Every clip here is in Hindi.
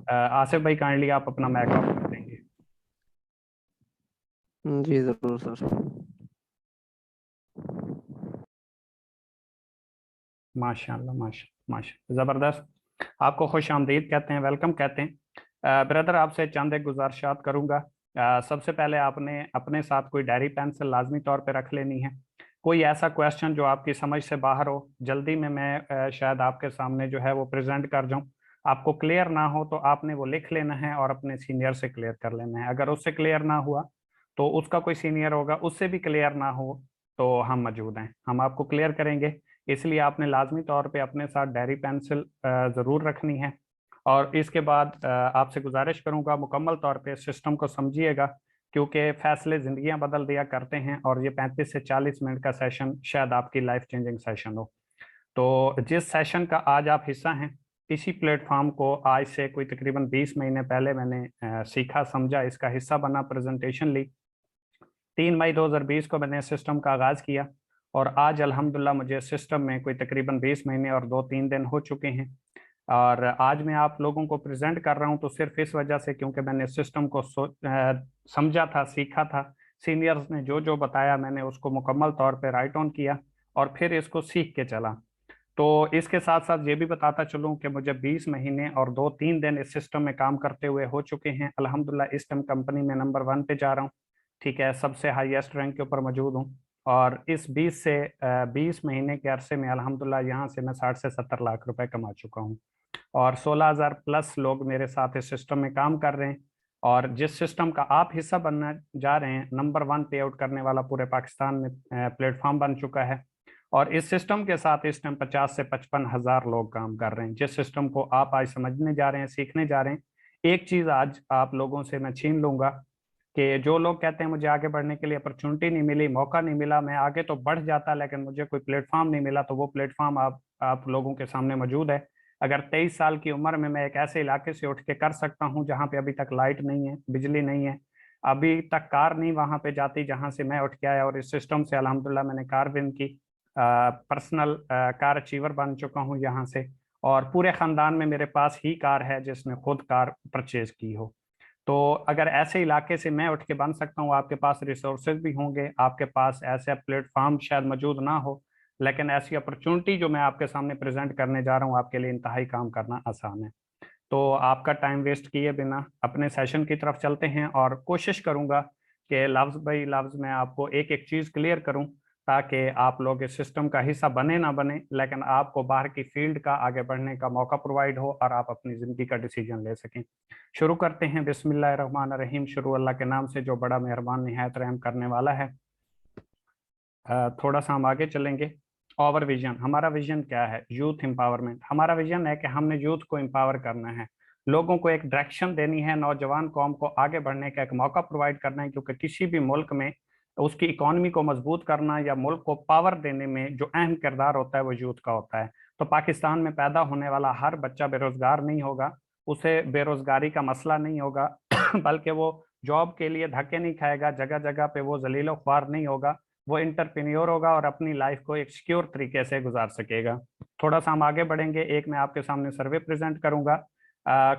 आसिफ भाई काइंडली आप अपना माइक ऑफ कर देंगे। जी जरूर सर। माशाल्लाह माशा माशा ज़बरदस्त। आपको खुश आमदीद कहते हैं, वेलकम कहते हैं। ब्रदर आपसे चंद एक गुजारिशात करूंगा। सबसे पहले आपने अपने साथ कोई डायरी पेंसिल लाजमी तौर पे रख लेनी है। कोई ऐसा क्वेश्चन जो आपकी समझ से बाहर हो, जल्दी में मैं शायद आपके सामने जो है वो प्रेजेंट कर जाऊं, आपको क्लियर ना हो तो आपने वो लिख लेना है और अपने सीनियर से क्लियर कर लेना है। अगर उससे क्लियर ना हुआ तो उसका कोई सीनियर होगा, उससे भी क्लियर ना हो तो हम मौजूद हैं, हम आपको क्लियर करेंगे। इसलिए आपने लाजमी तौर पे अपने साथ डायरी पेंसिल ज़रूर रखनी है। और इसके बाद आपसे गुजारिश करूंगा मुकम्मल तौर पे सिस्टम को समझिएगा, क्योंकि फैसले ज़िंदगियां बदल दिया करते हैं और ये 35 से 40 मिनट का सेशन शायद आपकी लाइफ चेंजिंग सेशन हो। तो जिस सेशन का आज आप हिस्सा हैं, इसी प्लेटफॉर्म को आज से कोई तकरीबन 20 महीने पहले मैंने सीखा, समझा, इसका हिस्सा बना, प्रेजेंटेशन ली। 3 मई 2020 को मैंने सिस्टम का आगाज़ किया और आज अल्हम्दुलिल्लाह मुझे सिस्टम में कोई तकरीबन 20 महीने और 2-3 दिन हो चुके हैं। और आज मैं आप लोगों को प्रेजेंट कर रहा हूं तो सिर्फ इस वजह से क्योंकि मैंने सिस्टम को समझा था, सीखा था। सीनियर्स ने जो जो बताया मैंने उसको मुकम्मल तौर पे राइट ऑन किया और फिर इसको सीख के चला। तो इसके साथ साथ ये भी बताता चलूं कि मुझे 20 महीने और 2-3 दिन इस सिस्टम में काम करते हुए हो चुके हैं। अल्हम्दुलिल्लाह इस टाइम कंपनी में नंबर 1 पे जा रहा हूँ। ठीक है, सबसे हाईएस्ट रैंक के ऊपर मौजूद हूँ। और इस 20 महीने के अरसे में अल्हम्दुलिल्लाह यहाँ से मैं 60 से 70 लाख रुपए कमा चुका हूँ। और 16,000 प्लस लोग मेरे साथ इस सिस्टम में काम कर रहे हैं। और जिस सिस्टम का आप हिस्सा बनना जा रहे हैं, नंबर 1 पे आउट करने वाला पूरे पाकिस्तान में प्लेटफॉर्म बन चुका है। और इस सिस्टम के साथ इस टाइम 50 से 55 हज़ार लोग काम कर रहे हैं। जिस सिस्टम को आप आज समझने जा रहे हैं, सीखने जा रहे हैं, एक चीज आज आप लोगों से मैं छीन लूंगा कि जो लोग कहते हैं मुझे आगे बढ़ने के लिए अपॉर्चुनिटी नहीं मिली, मौका नहीं मिला, मैं आगे तो बढ़ जाता लेकिन मुझे कोई प्लेटफॉर्म नहीं मिला, तो वो प्लेटफॉर्म आप लोगों के सामने मौजूद है। अगर 23 साल की उम्र में मैं एक ऐसे इलाके से उठ के कर सकता हूँ जहाँ पे अभी तक लाइट नहीं है, बिजली नहीं है, अभी तक कार नहीं वहां पे जाती जहां से मैं उठ के आया, और इस सिस्टम से अल्हम्दुलिल्लाह मैंने कार विन की, पर्सनल कार अचीवर बन चुका हूँ यहाँ से। और पूरे खानदान में मेरे पास ही कार है जिसने खुद कार परचेज की हो। तो अगर ऐसे इलाके से मैं उठ के बन सकता हूँ, आपके पास रिसोर्सेज भी होंगे, आपके पास ऐसे प्लेटफॉर्म शायद मौजूद ना हो, लेकिन ऐसी अपॉर्चुनिटी जो मैं आपके सामने प्रेजेंट करने जा रहा हूँ आपके लिए इंतहाई काम करना आसान है। तो आपका टाइम वेस्ट किए बिना अपने सेशन की तरफ चलते हैं और कोशिश करूंगा कि लफ्ज बाई लफ्ज मैं आपको एक एक चीज क्लियर करूं, ताकि आप लोग इस सिस्टम का हिस्सा बने ना बने, लेकिन आपको बाहर की फील्ड का आगे बढ़ने का मौका प्रोवाइड हो और आप अपनी जिंदगी का डिसीजन ले सकें। शुरू करते हैं, बिस्मिल्लाह रहमान रहीम, शुरू अल्लाह के नाम से जो बड़ा मेहरबान निहायत रहम करने वाला है। थोड़ा सा हम आगे चलेंगे। ओवर विजन, हमारा विजन क्या है? Youth empowerment. हमारा विजन है कि हमने यूथ को एम्पावर करना है, लोगों को एक डायरेक्शन देनी है, नौजवान कौम को आगे बढ़ने का एक मौका प्रोवाइड करना है, क्योंकि किसी भी मुल्क में उसकी इकोनॉमी को मजबूत करना या मुल्क को पावर देने में जो अहम किरदार होता है वो यूथ का होता है। तो पाकिस्तान में पैदा होने वाला हर बच्चा बेरोजगार नहीं होगा, उसे बेरोजगारी का मसला नहीं होगा बल्कि वो जॉब के लिए धक्के नहीं खाएगा, जगह जगह पे वो जलीलो ख्वार नहीं होगा, वो इंटरप्रेन्योर होगा और अपनी लाइफ को एक सिक्योर तरीके से गुजार सकेगा। थोड़ा सा हम आगे बढ़ेंगे, एक मैं आपके सामने सर्वे प्रेजेंट करूंगा।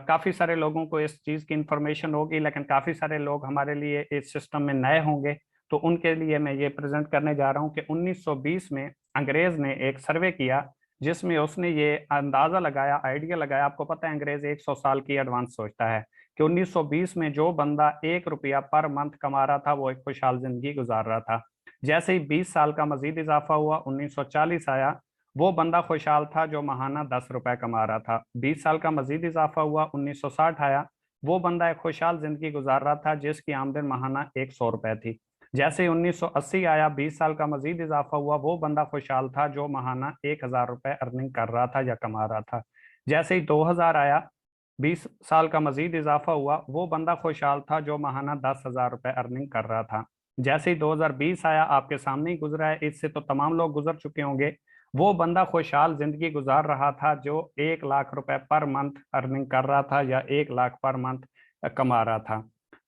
काफी सारे लोगों को इस चीज की इंफॉर्मेशन होगी, लेकिन काफी सारे लोग हमारे लिए इस सिस्टम में नए होंगे, तो उनके लिए मैं ये प्रेजेंट करने जा रहा हूँ कि 1920 में अंग्रेज ने एक सर्वे किया, जिसमें उसने ये अंदाजा लगाया, आइडिया लगाया। आपको पता है अंग्रेज 100 साल की एडवांस सोचता है, कि 1920 में जो बंदा 1 रुपया पर मंथ कमा रहा था वो एक खुशहाल जिंदगी गुजार रहा था। जैसे ही 20 साल का मजीद इजाफा हुआ, 1940 आया, वो बंदा खुशहाल था जो महाना 10 रुपए कमा रहा था। 20 साल का मजीद इजाफा हुआ, 1960 आया, वो बंदा एक खुशहाल जिंदगी गुजार रहा था जिसकी आमदन महाना 100 रुपए थी। जैसे ही 1980 आया, 20 साल का मजीद इजाफा हुआ, वो बंदा खुशहाल था जो महाना 1,000 रुपए अर्निंग कर रहा था या कमा रहा था। जैसे ही 2000 आया, 20 साल का मजीद इजाफा हुआ, वो बंदा खुशहाल था जो महाना 10,000 रुपए अर्निंग कर रहा था। जैसे ही 2020 आया, आपके सामने ही गुजरा है, इससे तो तमाम लोग गुजर चुके होंगे, वो बंदा खुशहाल जिंदगी गुजार रहा था जो 1 लाख रुपए पर मंथ अर्निंग कर रहा था या 1 लाख पर मंथ कमा रहा था।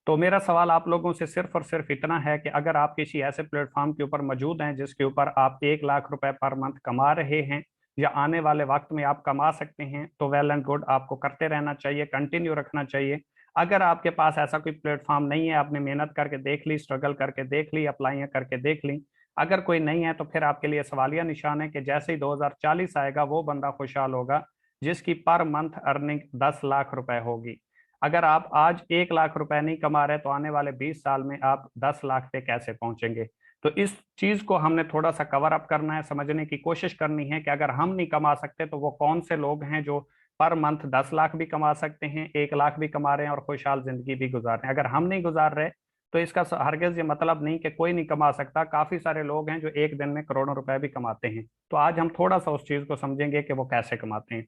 तो मेरा सवाल आप लोगों से सिर्फ और सिर्फ इतना है कि अगर आप किसी ऐसे प्लेटफॉर्म के ऊपर मौजूद हैं जिसके ऊपर आप 1 लाख रुपए पर मंथ कमा रहे हैं, या आने वाले वक्त में आप कमा सकते हैं तो वेल एंड गुड, आपको करते रहना चाहिए, कंटिन्यू रखना चाहिए। अगर आपके पास ऐसा कोई प्लेटफॉर्म नहीं है, आपने मेहनत करके देख ली, स्ट्रगल करके देख ली, अप्लाई करके देख ली, अगर कोई नहीं है तो फिर आपके लिए सवालिया निशान है कि जैसे ही 2040 आएगा वो बंदा खुशहाल होगा जिसकी पर मंथ अर्निंग 10 लाख रुपए होगी। अगर आप आज 1 लाख रुपए नहीं कमा रहे तो आने वाले 20 साल में आप 10 लाख पे कैसे पहुंचेंगे? तो इस चीज को हमने थोड़ा सा कवर अप करना है, समझने की कोशिश करनी है कि अगर हम नहीं कमा सकते तो वो कौन से लोग हैं जो पर मंथ 10 लाख भी कमा सकते हैं, 1 लाख भी कमा रहे हैं और खुशहाल जिंदगी भी गुजार रहे हैं। अगर हम नहीं गुजार रहे तो इसका हरगिज ये मतलब नहीं कि कोई नहीं कमा सकता। काफी सारे लोग हैं जो एक दिन में करोड़ों रुपए भी कमाते हैं। तो आज हम थोड़ा सा उस चीज को समझेंगे कि वो कैसे कमाते हैं।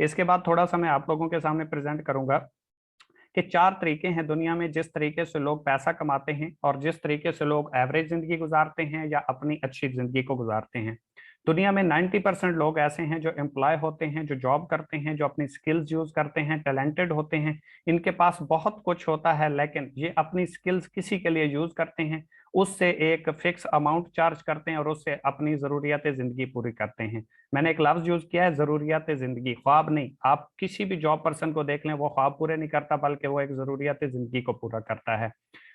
इसके बाद थोड़ा सा मैं आप लोगों के सामने प्रेजेंट करूंगा कि 4 तरीके हैं दुनिया में जिस तरीके से लोग पैसा कमाते हैं और जिस तरीके से लोग एवरेज जिंदगी गुजारते हैं या अपनी अच्छी जिंदगी को गुजारते हैं। दुनिया में 90% लोग ऐसे हैं जो एम्प्लॉय होते हैं, जो जॉब करते हैं, जो अपनी स्किल्स यूज करते हैं, टैलेंटेड होते हैं, इनके पास बहुत कुछ होता है, लेकिन ये अपनी स्किल्स किसी के लिए यूज करते हैं, उससे एक फिक्स अमाउंट चार्ज करते हैं और उससे अपनी जरूरियात जिंदगी पूरी करते हैं। मैंने एक लफ्ज यूज किया है, जरूरियात जिंदगी, ख्वाब नहीं। आप किसी भी जॉब पर्सन को देख लें, वो ख्वाब पूरे नहीं करता बल्कि वो एक जरूरियात जिंदगी को पूरा करता है।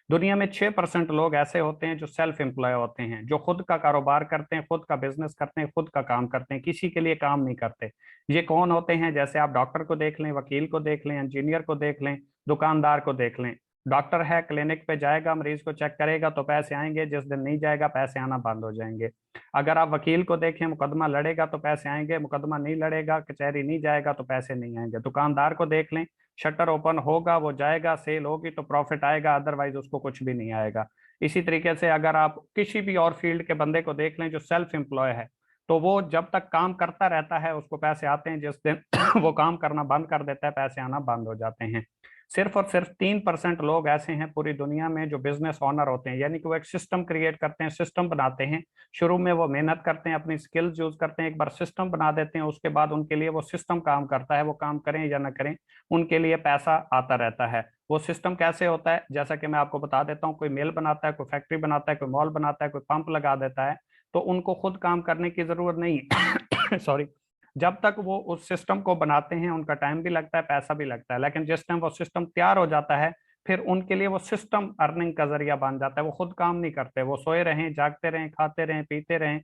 दुनिया में 6% लोग ऐसे होते हैं जो सेल्फ एम्प्लॉय होते हैं, जो खुद का कारोबार करते हैं, खुद का बिजनेस करते हैं, खुद का काम करते हैं, किसी के लिए काम नहीं करते। ये कौन होते हैं? जैसे आप डॉक्टर को देख लें, वकील को देख लें, इंजीनियर को देख लें, दुकानदार को देख लें। डॉक्टर है, क्लिनिक पे जाएगा, मरीज को चेक करेगा तो पैसे आएंगे, जिस दिन नहीं जाएगा पैसे आना बंद हो जाएंगे। अगर आप वकील को देखें, मुकदमा लड़ेगा तो पैसे आएंगे, मुकदमा नहीं लड़ेगा, कचहरी नहीं जाएगा तो पैसे नहीं आएंगे। दुकानदार को देख लें, शटर ओपन होगा, वो जाएगा, सेल होगी तो प्रॉफिट आएगा, अदरवाइज उसको कुछ भी नहीं आएगा। इसी तरीके से अगर आप किसी भी और फील्ड के बंदे को देख लें जो सेल्फ एम्प्लॉय है, तो वो जब तक काम करता रहता है उसको पैसे आते हैं, जिस दिन वो काम करना बंद कर देता है पैसे आना बंद हो जाते हैं। सिर्फ और सिर्फ 3% लोग ऐसे हैं पूरी दुनिया में जो बिजनेस ऑनर होते हैं, यानी कि वो एक सिस्टम क्रिएट करते हैं, सिस्टम बनाते हैं। शुरू में वो मेहनत करते हैं, अपनी स्किल्स यूज करते हैं, एक बार सिस्टम बना देते हैं, उसके बाद उनके लिए वो सिस्टम काम करता है। वो काम करें या ना करें, उनके लिए पैसा आता रहता है। वो सिस्टम कैसे होता है, जैसा कि मैं आपको बता देता हूँ। कोई मिल बनाता है, कोई फैक्ट्री बनाता है, कोई मॉल बनाता है, कोई पंप लगा देता है, तो उनको खुद काम करने की जरूरत नहीं सॉरी। जब तक वो उस सिस्टम को बनाते हैं उनका टाइम भी लगता है, पैसा भी लगता है, लेकिन जिस टाइम वो सिस्टम तैयार हो जाता है फिर उनके लिए वो सिस्टम अर्निंग का जरिया बन जाता है। वो खुद काम नहीं करते, वो सोए रहें, जागते रहें, खाते रहें, पीते रहें,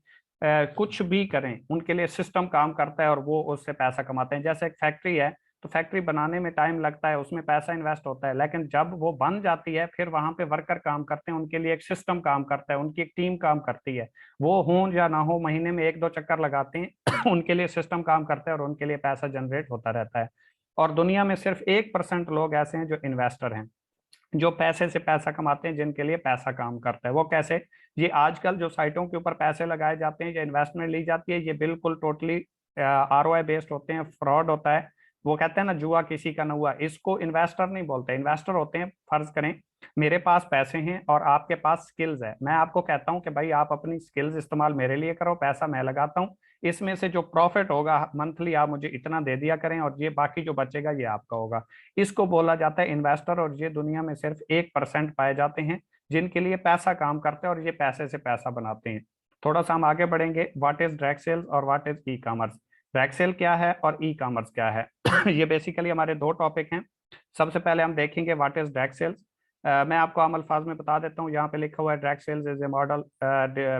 कुछ भी करें, उनके लिए सिस्टम काम करता है और वो उससे पैसा कमाते हैं। जैसे एक फैक्ट्री है, तो फैक्ट्री बनाने में टाइम लगता है, उसमें पैसा इन्वेस्ट होता है, लेकिन जब वो बन जाती है फिर वहां पे वर्कर काम करते हैं, उनके लिए एक सिस्टम काम करता है, उनकी एक टीम काम करती है। वो हो या ना हो, महीने में 1-2 चक्कर लगाते हैं उनके लिए सिस्टम काम करता है और उनके लिए पैसा जनरेट होता रहता है। और दुनिया में सिर्फ 1% लोग ऐसे हैं जो इन्वेस्टर हैं, जो पैसे से पैसा कमाते हैं, जिनके लिए पैसा काम करता है। वो कैसे? ये आजकल जो साइटों के ऊपर पैसे लगाए जाते हैं या इन्वेस्टमेंट ली जाती है, ये बिल्कुल टोटली ROI बेस्ड होते हैं, फ्रॉड होता है। वो कहते हैं ना, जुआ किसी का न हुआ, इसको इन्वेस्टर नहीं बोलते। इन्वेस्टर होते हैं, फर्ज करें मेरे पास पैसे हैं और आपके पास स्किल्स है, मैं आपको कहता हूं कि भाई आप अपनी स्किल्स इस्तेमाल मेरे लिए करो, पैसा मैं लगाता हूं, इसमें से जो प्रॉफिट होगा मंथली आप मुझे इतना दे दिया करें और ये बाकी जो बचेगा ये आपका होगा। इसको बोला जाता है इन्वेस्टर। और ये दुनिया में सिर्फ 1% पाए जाते हैं जिनके लिए पैसा काम करता है और ये पैसे से पैसा बनाते हैं। थोड़ा सा हम आगे बढ़ेंगे, व्हाट इज डायरेक्ट सेल्स और what is e commerce. Direct sale क्या है और ई कॉमर्स क्या है? ये बेसिकली हमारे दो टॉपिक हैं। सबसे पहले हम देखेंगे व्हाट इज डायरेक्ट सेल्स। मैं आपको आम अल्फाज में बता देता हूँ, यहाँ पे लिखा हुआ है direct sales is a model,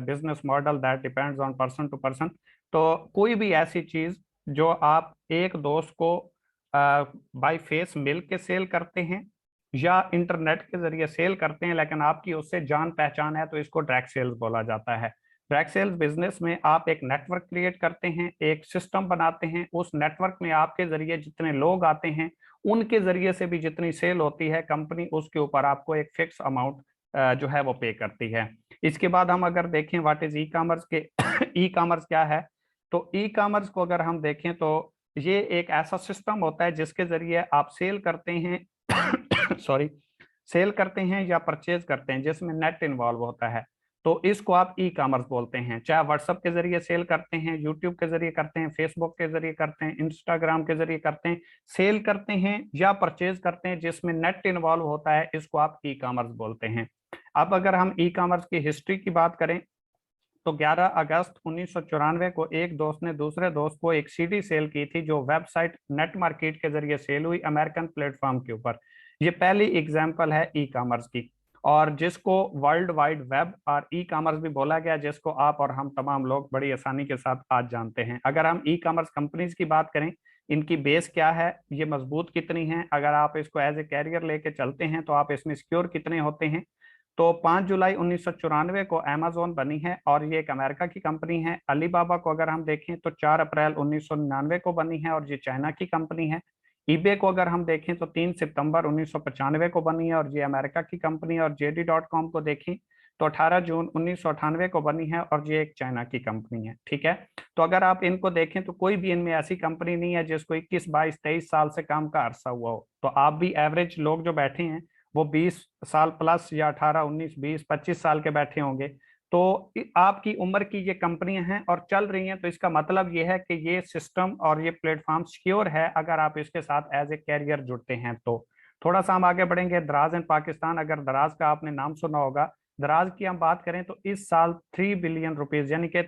business model that depends on person to person. तो कोई भी ऐसी चीज जो आप एक दोस्त को बाय फेस मिल के सेल करते हैं या इंटरनेट के जरिए सेल करते हैं, लेकिन आपकी उससे जान पहचान है, तो इसको डायरेक्ट सेल्स बोला जाता है। डायरेक्ट सेल्स बिजनेस में आप एक नेटवर्क क्रिएट करते हैं, एक सिस्टम बनाते हैं, उस नेटवर्क में आपके जरिए जितने लोग आते हैं उनके जरिए से भी जितनी सेल होती है, कंपनी उसके ऊपर आपको एक फिक्स अमाउंट जो है वो पे करती है। इसके बाद हम अगर देखें व्हाट इज ई कॉमर्स के ई कॉमर्स क्या है, तो ई कॉमर्स को अगर हम देखें तो ये एक ऐसा सिस्टम होता है जिसके जरिए आप सेल करते हैं सॉरी, सेल करते हैं या परचेज करते हैं जिसमें नेट इन्वॉल्व होता है, तो इसको आप ई कॉमर्स बोलते हैं। चाहे व्हाट्सएप के जरिए सेल करते हैं, यूट्यूब के जरिए करते हैं, फेसबुक के जरिए करते हैं, इंस्टाग्राम के जरिए करते हैं, सेल करते हैं या परचेज करते हैं जिसमें नेट इन्वॉल्व होता है, इसको आप ई कॉमर्स बोलते हैं। अब अगर हम ई कॉमर्स की हिस्ट्री की बात करें तो 11 अगस्त 1994 को एक दोस्त ने दूसरे दोस्त को एक सीडी सेल की थी, जो वेबसाइट नेट मार्केट के जरिए सेल हुई अमेरिकन प्लेटफॉर्म के ऊपर। ये पहली एग्जांपल है ई कॉमर्स की, और जिसको वर्ल्ड वाइड वेब और ई कॉमर्स भी बोला गया, जिसको आप और हम तमाम लोग बड़ी आसानी के साथ आज जानते हैं। अगर हम ई कॉमर्स कंपनीज की बात करें, इनकी बेस क्या है, ये मजबूत कितनी है, अगर आप इसको एज ए कैरियर लेके चलते हैं तो आप इसमें सिक्योर कितने होते हैं। तो 5 जुलाई 1994 को अमेजोन बनी है और ये एक अमेरिका की कंपनी है। अलीबाबा को अगर हम देखें तो 4 अप्रैल 1999 को बनी है और ये चाइना की कंपनी है। ईबे को अगर हम देखें तो 3 सितंबर 1995 को बनी है और ये अमेरिका की कंपनी है। और JD.com को देखें तो 18 जून 1998 को बनी है और ये एक चाइना की कंपनी है। ठीक है, तो अगर आप इनको देखें तो कोई भी इनमें ऐसी कंपनी नहीं है जिसको 21, 22, 23 साल से काम का अरसा हुआ हो। तो आप भी एवरेज लोग जो बैठे हैं वो 20 साल प्लस या 18, 19, 20, 25 साल के बैठे होंगे। तो आपकी उम्र की ये कंपनियां हैं और चल रही हैं, तो इसका मतलब ये है कि ये सिस्टम और ये प्लेटफॉर्म सिक्योर है अगर आप इसके साथ एज ए कैरियर जुड़ते हैं। तो थोड़ा सा हम आगे बढ़ेंगे। दराज एंड पाकिस्तान, अगर दराज का आपने नाम सुना होगा। दराज की हम बात करें तो इस साल 3 बिलियन रुपीज यानी कि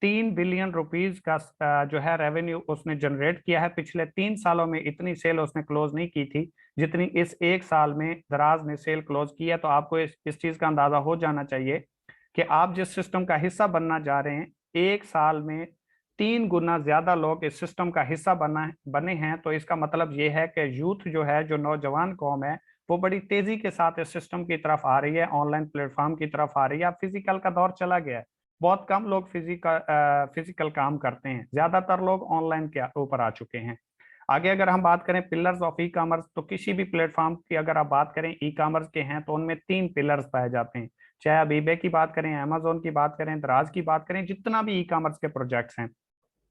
3 बिलियन रुपीज का जो है रेवेन्यू उसने जनरेट किया है। पिछले 3 सालों में इतनी सेल उसने क्लोज नहीं की थी जितनी इस एक साल में दराज ने सेल क्लोज की है। तो आपको इस चीज का अंदाजा हो जाना चाहिए कि आप जिस सिस्टम का हिस्सा बनना जा रहे हैं, एक साल में 3 गुना ज्यादा लोग इस सिस्टम का हिस्सा बने हैं। तो इसका मतलब ये है कि यूथ जो है, जो नौजवान कौम है, वो बड़ी तेजी के साथ इस सिस्टम की तरफ आ रही है, ऑनलाइन प्लेटफॉर्म की तरफ आ रही है। फिजिकल का दौर चला गया है, बहुत कम लोग फिजिकल काम करते हैं, ज्यादातर लोग ऑनलाइन के ऊपर आ चुके हैं। आगे अगर हम बात करें पिलर्स ऑफ ई कॉमर्स, तो किसी भी प्लेटफॉर्म की अगर आप बात करें ई कॉमर्स के हैं तो उनमें 3 पिलर्स पाए जाते हैं। चाहे आप ईबे की बात करें, अमेजोन की बात करें, दराज की बात करें, जितना भी ई कॉमर्स के प्रोजेक्ट्स हैं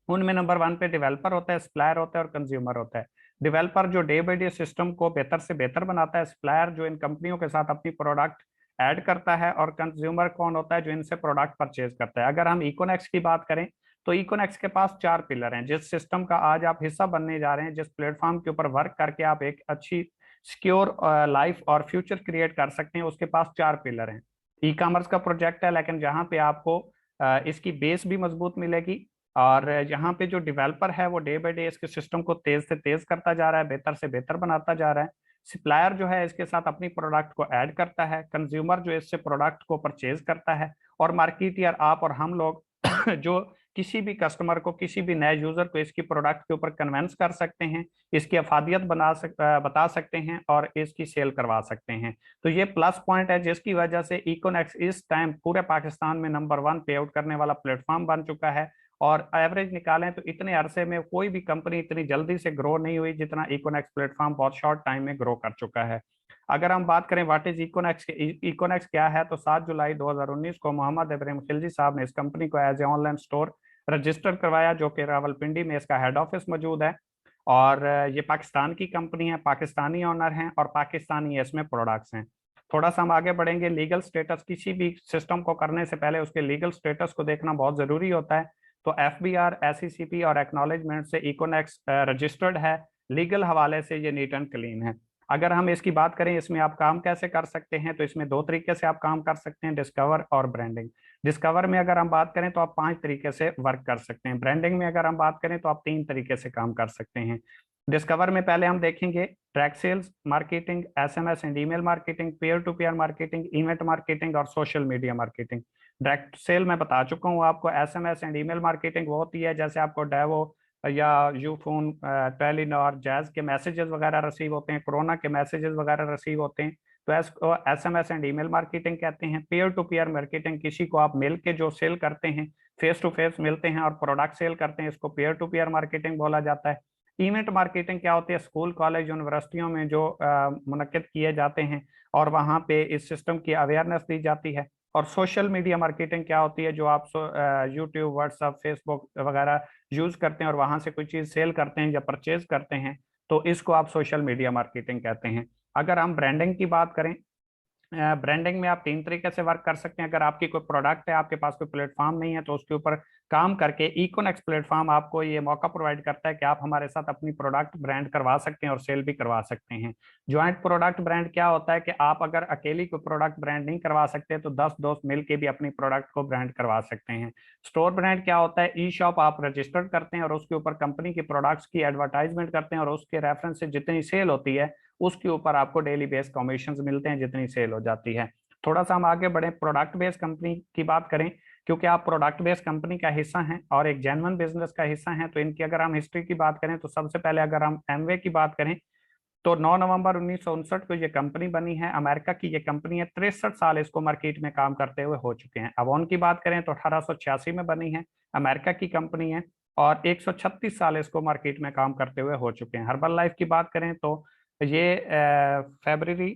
उनमें नंबर 1 पे डेवलपर होता है, सप्लायर होता है और कंज्यूमर होता है। डेवलपर जो डे बाई डे सिस्टम को बेहतर से बेहतर बनाता है, सप्लायर जो इन कंपनियों के साथ अपनी प्रोडक्ट ऐड करता है, और कंज्यूमर कौन होता है, जो इनसे प्रोडक्ट परचेज करता है। अगर हम इकोनेक्स की बात करें तो इकोनेक्स के पास 4 पिलर हैं। जिस सिस्टम का आज आप हिस्सा बनने जा रहे हैं, जिस प्लेटफॉर्म के ऊपर वर्क करके आप एक अच्छी सिक्योर लाइफ और फ्यूचर क्रिएट कर सकते हैं, उसके पास 4 पिलर हैं। ई कॉमर्स का प्रोजेक्ट है, लेकिन जहाँ पे आपको इसकी बेस भी मजबूत मिलेगी, और यहाँ पे जो डेवलपर है वो डे बाई डे इसके सिस्टम को तेज से तेज करता जा रहा है, बेहतर से बेहतर बनाता जा रहा है। सप्लायर जो है इसके साथ अपनी प्रोडक्ट को ऐड करता है, कंज्यूमर जो इससे प्रोडक्ट को परचेज करता है, और मार्केटियर आप और हम लोग जो किसी भी कस्टमर को, किसी भी नए यूजर को इसकी प्रोडक्ट के ऊपर कन्वेंस कर सकते हैं, इसकी अफादियत बता सकते हैं और इसकी सेल करवा सकते हैं। तो ये प्लस पॉइंट है जिसकी वजह से इकोनेक्स इस टाइम पूरे पाकिस्तान में नंबर 1 पे आउट करने वाला प्लेटफॉर्म बन चुका है। और एवरेज निकालें तो इतने अरसे में कोई भी कंपनी इतनी जल्दी से ग्रो नहीं हुई जितना इकोनेक्स प्लेटफॉर्म बहुत शॉर्ट टाइम में ग्रो कर चुका है। अगर हम बात करें व्हाट इज इकोनेक्स, इकोनेक्स क्या है, तो 7 जुलाई 2019 को मोहम्मद इब्राहिम खिलजी साहब ने इस कंपनी को as a online store register करवाया, जो कि रावलपिंडी में इसका हेड ऑफिस मौजूद है। और ये पाकिस्तान की कंपनी है, पाकिस्तानी ऑनर हैं और पाकिस्तानी इसमें प्रोडक्ट्स हैं। थोड़ा सा हम आगे बढ़ेंगे। लीगल स्टेटस, किसी भी सिस्टम को करने से पहले उसके लीगल स्टेटस को देखना बहुत जरूरी होता है। तो FBR, SECP और एक्नॉलेजमेंट से इकोनेक्स रजिस्टर्ड है। लीगल हवाले से ये नीट एंड क्लीन है। अगर हम इसकी बात करें, इसमें आप काम कैसे कर सकते हैं, तो इसमें 2 तरीके से आप काम कर सकते हैं, डिस्कवर और ब्रांडिंग। डिस्कवर में अगर हम बात करें तो आप 5 तरीके से वर्क कर सकते हैं। ब्रांडिंग में अगर हम बात करें तो आप 3 तरीके से काम कर सकते हैं। डिस्कवर में पहले हम देखेंगे track sales marketing, SMS and email marketing, pair to pair marketing, event marketing और social media marketing. Direct sale मैं बता चुका हूँ आपको। SMS एंड ईमेल मार्केटिंग वो होती है जैसे आपको डेवो या यूफोन, टेलीनॉर, जैज के मैसेजेस वगैरह रिसीव होते हैं, कोरोना के मैसेजेस वगैरह रिसीव होते हैं, तो SMS एंड ईमेल मार्केटिंग कहते हैं। पेयर टू पेयर मार्केटिंग, किसी को आप मिल के जो सेल करते हैं, फेस टू फेस मिलते हैं और प्रोडक्ट सेल करते हैं, इसको पेयर टू पेयर मार्केटिंग बोला जाता है। इवेंट मार्केटिंग क्या होती है, स्कूल, कॉलेज, यूनिवर्सिटियों में जो मुनक्किद किए जाते हैं और वहाँ पे इस सिस्टम की अवेयरनेस दी जाती है। और सोशल मीडिया मार्केटिंग क्या होती है, जो आप यूट्यूब, व्हाट्सएप, फेसबुक वगैरह यूज करते हैं और वहां से कोई चीज सेल करते हैं या परचेज करते हैं, तो इसको आप सोशल मीडिया मार्केटिंग कहते हैं। अगर हम ब्रांडिंग की बात करें ब्रांडिंग में आप तीन तरीके से वर्क कर सकते हैं। अगर आपकी कोई प्रोडक्ट है, आपके पास कोई प्लेटफॉर्म नहीं है, तो उसके ऊपर काम करके इकोनेक्स प्लेटफॉर्म आपको ये मौका प्रोवाइड करता है कि आप हमारे साथ अपनी प्रोडक्ट ब्रांड करवा सकते हैं और सेल भी करवा सकते हैं। ज्वाइंट प्रोडक्ट ब्रांड क्या होता है कि आप अगर अकेली कोई प्रोडक्ट ब्रांड नहीं करवा सकते तो 10 दोस्त मिलकर भी अपनी प्रोडक्ट को ब्रांड करवा सकते हैं। स्टोर ब्रांड क्या होता है, ई शॉप आप रजिस्टर्ड करते हैं और उसके ऊपर कंपनी की प्रोडक्ट्स की एडवर्टाइजमेंट करते हैं और उसके रेफरेंस से जितनी सेल होती है उसके ऊपर आपको डेली बेस कमीशन मिलते हैं जितनी सेल हो जाती है। थोड़ा सा हम आगे बढ़े, प्रोडक्ट बेस्ड कंपनी की बात करें, क्योंकि आप प्रोडक्ट बेस्ड कंपनी का हिस्सा हैं और एक जेन्युइन बिजनेस का हिस्सा हैं, तो इनकी अगर हम हिस्ट्री की बात करें तो सबसे पहले अगर हम एमवे की बात करें तो 9 नवंबर 1959 को ये कंपनी बनी है। अमेरिका की ये कंपनी है, 63 साल इसको मार्केट में काम करते हुए हो चुके हैं। अवॉन की बात करें तो 1886 में बनी है, अमेरिका की कंपनी है और 136 साल इसको मार्केट में काम करते हुए हो चुके हैं। हर्बल लाइफ की बात करें तो ये फरवरी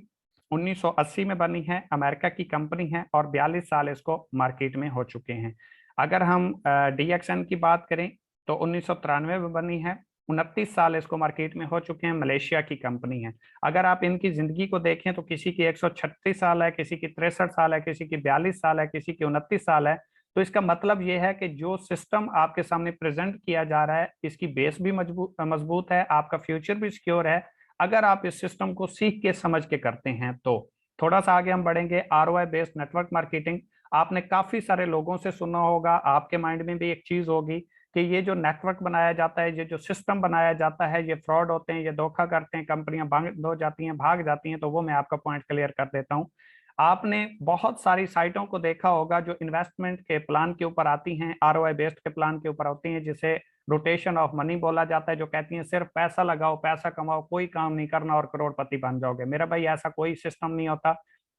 1980 में बनी है, अमेरिका की कंपनी है और 42 साल इसको मार्केट में हो चुके हैं। अगर हम डीएक्सएन की बात करें तो 1993 में बनी है, 29 साल इसको मार्केट में हो चुके हैं, मलेशिया की कंपनी है। अगर आप इनकी जिंदगी को देखें तो किसी की 136 साल है, किसी की 63 साल है, किसी की 42 साल है, किसी की 29 साल है। तो इसका मतलब ये है कि जो सिस्टम आपके सामने प्रेजेंट किया जा रहा है इसकी बेस भी मजबूत मजबूत है, आपका फ्यूचर भी सिक्योर है अगर आप इस सिस्टम को सीख के समझ के करते हैं तो। थोड़ा सा आगे हम बढ़ेंगे, आरओआई बेस्ड नेटवर्क मार्केटिंग। आपने काफी सारे लोगों से सुना होगा, आपके माइंड में भी एक चीज होगी कि ये जो नेटवर्क बनाया जाता है, ये जो सिस्टम बनाया जाता है, ये फ्रॉड होते हैं, ये धोखा करते हैं, कंपनियां बंद हो जाती हैं, भाग जाती हैं। तो वो मैं आपका पॉइंट क्लियर कर देता हूँ। आपने बहुत सारी साइटों को देखा होगा जो इन्वेस्टमेंट के प्लान के ऊपर आती हैं, आरओआई बेस्ड के प्लान के ऊपर होती हैं, जिसे रोटेशन ऑफ मनी बोला जाता है, जो कहती हैं सिर्फ पैसा लगाओ, पैसा कमाओ, कोई काम नहीं करना और करोड़पति बन जाओगे। मेरा भाई ऐसा कोई सिस्टम नहीं होता,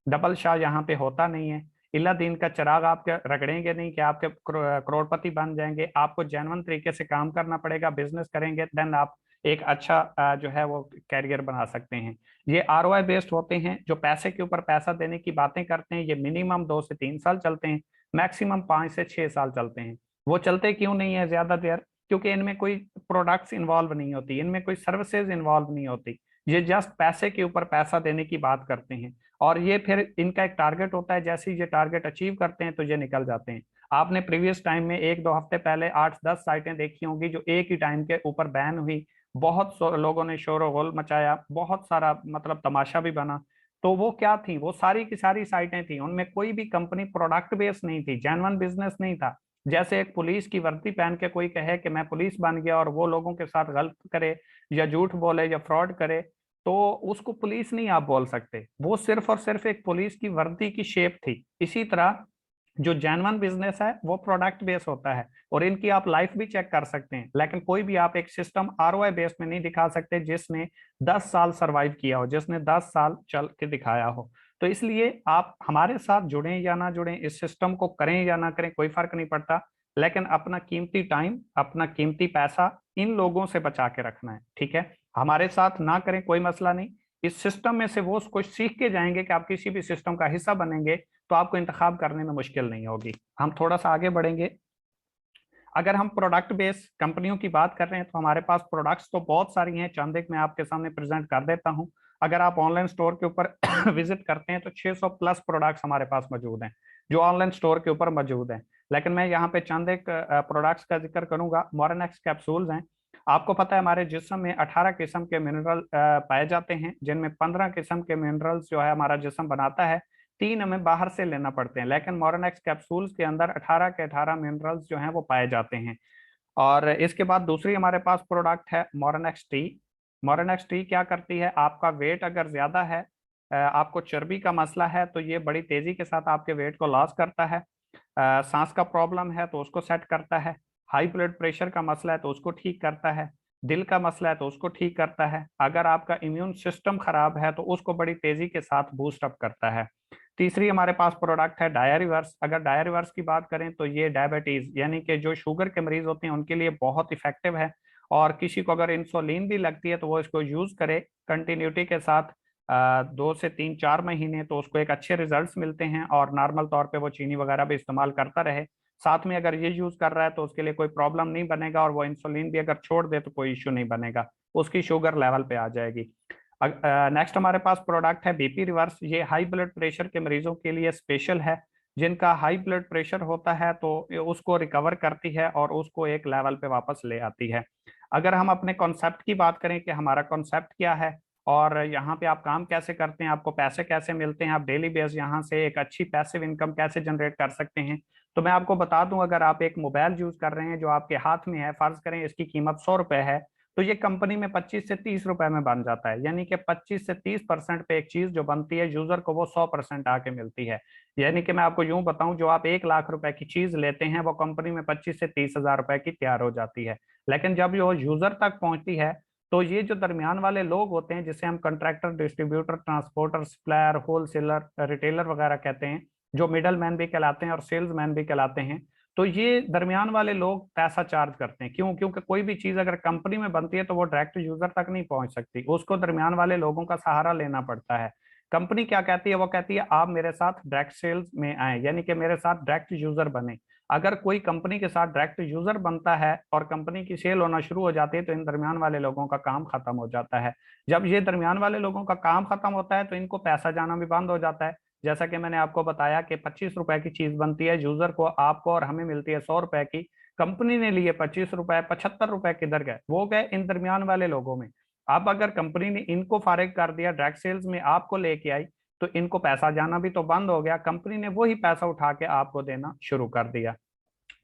डबल शाह यहाँ पे होता नहीं है। इल्ला दिन का चिराग आपके रगड़ेंगे नहीं कि आपके करोड़पति बन जाएंगे। आपको जेन्युइन तरीके से काम करना पड़ेगा, बिजनेस करेंगे देन आप एक अच्छा जो है वो कैरियर बना सकते हैं। ये आरओआई बेस्ड होते हैं, जो पैसे के ऊपर पैसा देने की बातें करते हैं। ये मिनिमम 2 से 3 साल चलते हैं, मैक्सिमम 5 से 6 साल चलते हैं। वो चलते क्यों नहीं है ज्यादा देर, क्योंकि इनमें कोई प्रोडक्ट्स इन्वॉल्व नहीं होती, इनमें कोई सर्विसेज इन्वॉल्व नहीं होती। ये जस्ट पैसे के ऊपर पैसा देने की बात करते हैं और ये फिर इनका एक टारगेट होता है, जैसे ही ये टारगेट अचीव करते हैं तो ये निकल जाते हैं। आपने प्रीवियस टाइम में 1-2 हफ्ते पहले 8-10 साइटें देखी होंगी जो एक ही टाइम के ऊपर बैन हुई। बहुत लोगों ने शोर गोल मचाया, बहुत सारा मतलब तमाशा भी बना। तो वो क्या थी, वो सारी की सारी साइटें थी, उनमें कोई भी कंपनी प्रोडक्ट बेस्ड नहीं थी, जेन्युइन बिजनेस नहीं था। जैसे एक पुलिस की वर्दी पहन के कोई कहे कि मैं पुलिस बन गया और वो लोगों के साथ गलत करे या झूठ बोले या फ्रॉड करे, तो उसको पुलिस नहीं आप बोल सकते। वो सिर्फ और सिर्फ एक पुलिस की वर्दी की शेप थी। इसी तरह जो जेन्युइन बिजनेस है वो प्रोडक्ट बेस होता है और इनकी आप लाइफ भी चेक कर सकते हैं, लेकिन कोई भी आप एक सिस्टम आरओआई बेस में नहीं दिखा सकते जिसने 10 साल सरवाइव किया हो, जिसने 10 साल चल के दिखाया हो। तो इसलिए आप हमारे साथ जुड़ें या ना जुड़ें, इस सिस्टम को करें या ना करें, कोई फर्क नहीं पड़ता, लेकिन अपना कीमती टाइम, अपना कीमती पैसा इन लोगों से बचा के रखना है। ठीक है, हमारे साथ ना करें कोई मसला नहीं, इस सिस्टम में से वो कुछ सीख के जाएंगे कि आप किसी भी सिस्टम का हिस्सा बनेंगे तो आपको इंतखाब करने में मुश्किल नहीं होगी। हम थोड़ा सा आगे बढ़ेंगे। अगर हम प्रोडक्ट बेस्ड कंपनियों की बात कर रहे हैं तो हमारे पास प्रोडक्ट्स तो बहुत सारी हैं, चंद एक मैं आपके सामने प्रेजेंट कर देता हूं। अगर आप ऑनलाइन स्टोर के ऊपर विजिट करते हैं तो 600 प्लस प्रोडक्ट्स हमारे पास मौजूद हैं जो ऑनलाइन स्टोर के ऊपर मौजूद हैं। लेकिन मैं यहाँ पे चंद एक प्रोडक्ट्स का जिक्र करूंगा। मॉर्निक्स कैप्सूल्स हैं। आपको पता है हमारे जिस्म में 18 किस्म के मिनरल पाए जाते हैं, जिनमें 15 किस्म के मिनरल्स जो है हमारा जिस्म बनाता है, 3 हमें बाहर से लेना पड़ते हैं। लेकिन मोरनेक्स कैप्सूल्स के अंदर 18 के 18 मिनरल्स जो हैं वो पाए जाते हैं। और इसके बाद दूसरी हमारे पास प्रोडक्ट है मोरनेक्स टी। मोरनेक्स टी क्या करती है, आपका वेट अगर ज्यादा है, आपको चर्बी का मसला है, तो ये बड़ी तेजी के साथ आपके वेट को लॉस करता है। सांस का प्रॉब्लम है तो उसको सेट करता है। हाई ब्लड प्रेशर का मसला है तो उसको ठीक करता है। दिल का मसला है तो उसको ठीक करता है। अगर आपका इम्यून सिस्टम खराब है तो उसको बड़ी तेजी के साथ बूस्ट अप करता है। तीसरी हमारे पास प्रोडक्ट है डायरिवर्स। अगर डायरिवर्स की बात करें तो ये डायबिटीज यानी कि जो शुगर के मरीज होते हैं उनके लिए बहुत इफेक्टिव है। और किसी को अगर इंसुलिन भी लगती है तो वो इसको यूज करे कंटिन्यूटी के साथ 2 से 3-4 महीने, तो उसको एक अच्छे रिजल्ट्स मिलते हैं और नॉर्मल तौर पे वो चीनी वगैरह भी इस्तेमाल करता रहे। साथ में अगर ये यूज कर रहा है तो उसके लिए कोई प्रॉब्लम नहीं बनेगा और वो इंसुलिन भी अगर छोड़ दे तो कोई इश्यू नहीं बनेगा, उसकी शुगर लेवल पे आ जाएगी। नेक्स्ट हमारे पास प्रोडक्ट है बीपी रिवर्स। ये हाई ब्लड प्रेशर के मरीजों के लिए स्पेशल है, जिनका हाई ब्लड प्रेशर होता है तो उसको रिकवर करती है और उसको एक लेवल पे वापस ले आती है। अगर हम अपने कॉन्सेप्ट की बात करें कि हमारा कॉन्सेप्ट क्या है और यहाँ पे आप काम कैसे करते हैं, आपको पैसे कैसे मिलते हैं, आप डेली बेस यहाँ से एक अच्छी पैसिव इनकम कैसे जनरेट कर सकते हैं, तो मैं आपको बता दूं, अगर आप एक मोबाइल यूज कर रहे हैं जो आपके हाथ में है, फर्ज करें इसकी कीमत 100 रुपए है, तो ये कंपनी में 25 से 30 रुपए में बन जाता है। यानी कि 25 से 30% पे एक चीज जो बनती है यूजर को वो 100% आके मिलती है। यानी कि मैं आपको यूं बताऊं, जो आप 1 लाख रुपए की चीज लेते हैं वो कंपनी में 25 से 30 हजार रुपए की तैयार हो जाती है। लेकिन जब ये यूजर तक पहुंचती है तो ये जो दरमियान वाले लोग होते हैं, जिसे हम contractor, distributor, transporter, supplier, wholesaler, retailer वगैरह कहते हैं, जो मिडल मैन भी कहलाते हैं और सेल्स मैन भी कहलाते हैं, तो ये दरमियान वाले लोग पैसा चार्ज करते हैं। क्यों? क्योंकि कोई भी चीज अगर कंपनी में बनती है तो वो डायरेक्ट यूजर तक नहीं पहुंच सकती, उसको दरमियान वाले लोगों का सहारा लेना पड़ता है। कंपनी क्या कहती है? वो कहती है आप मेरे साथ डायरेक्ट सेल्स में आए, यानी कि मेरे साथ डायरेक्ट यूजर बने। अगर कोई कंपनी के साथ डायरेक्ट यूजर बनता है और कंपनी की सेल होना शुरू हो जाती है तो इन दरमियान वाले लोगों का काम खत्म हो जाता है। जब ये दरमियान वाले लोगों का काम खत्म होता है तो इनको पैसा जाना भी बंद हो जाता है। जैसा कि मैंने आपको बताया कि 25 रुपए की चीज बनती है, यूजर को, आपको और हमें मिलती है 100 रुपए की। कंपनी ने लिए 25 रुपए, 75 रुपए किधर गए? वो गए इन दरमियान वाले लोगों में। अब अगर कंपनी ने इनको फारिग कर दिया, डायरेक्ट सेल्स में आपको लेके आई, तो इनको पैसा जाना भी तो बंद हो गया, कंपनी ने वही पैसा उठा के आपको देना शुरू कर दिया।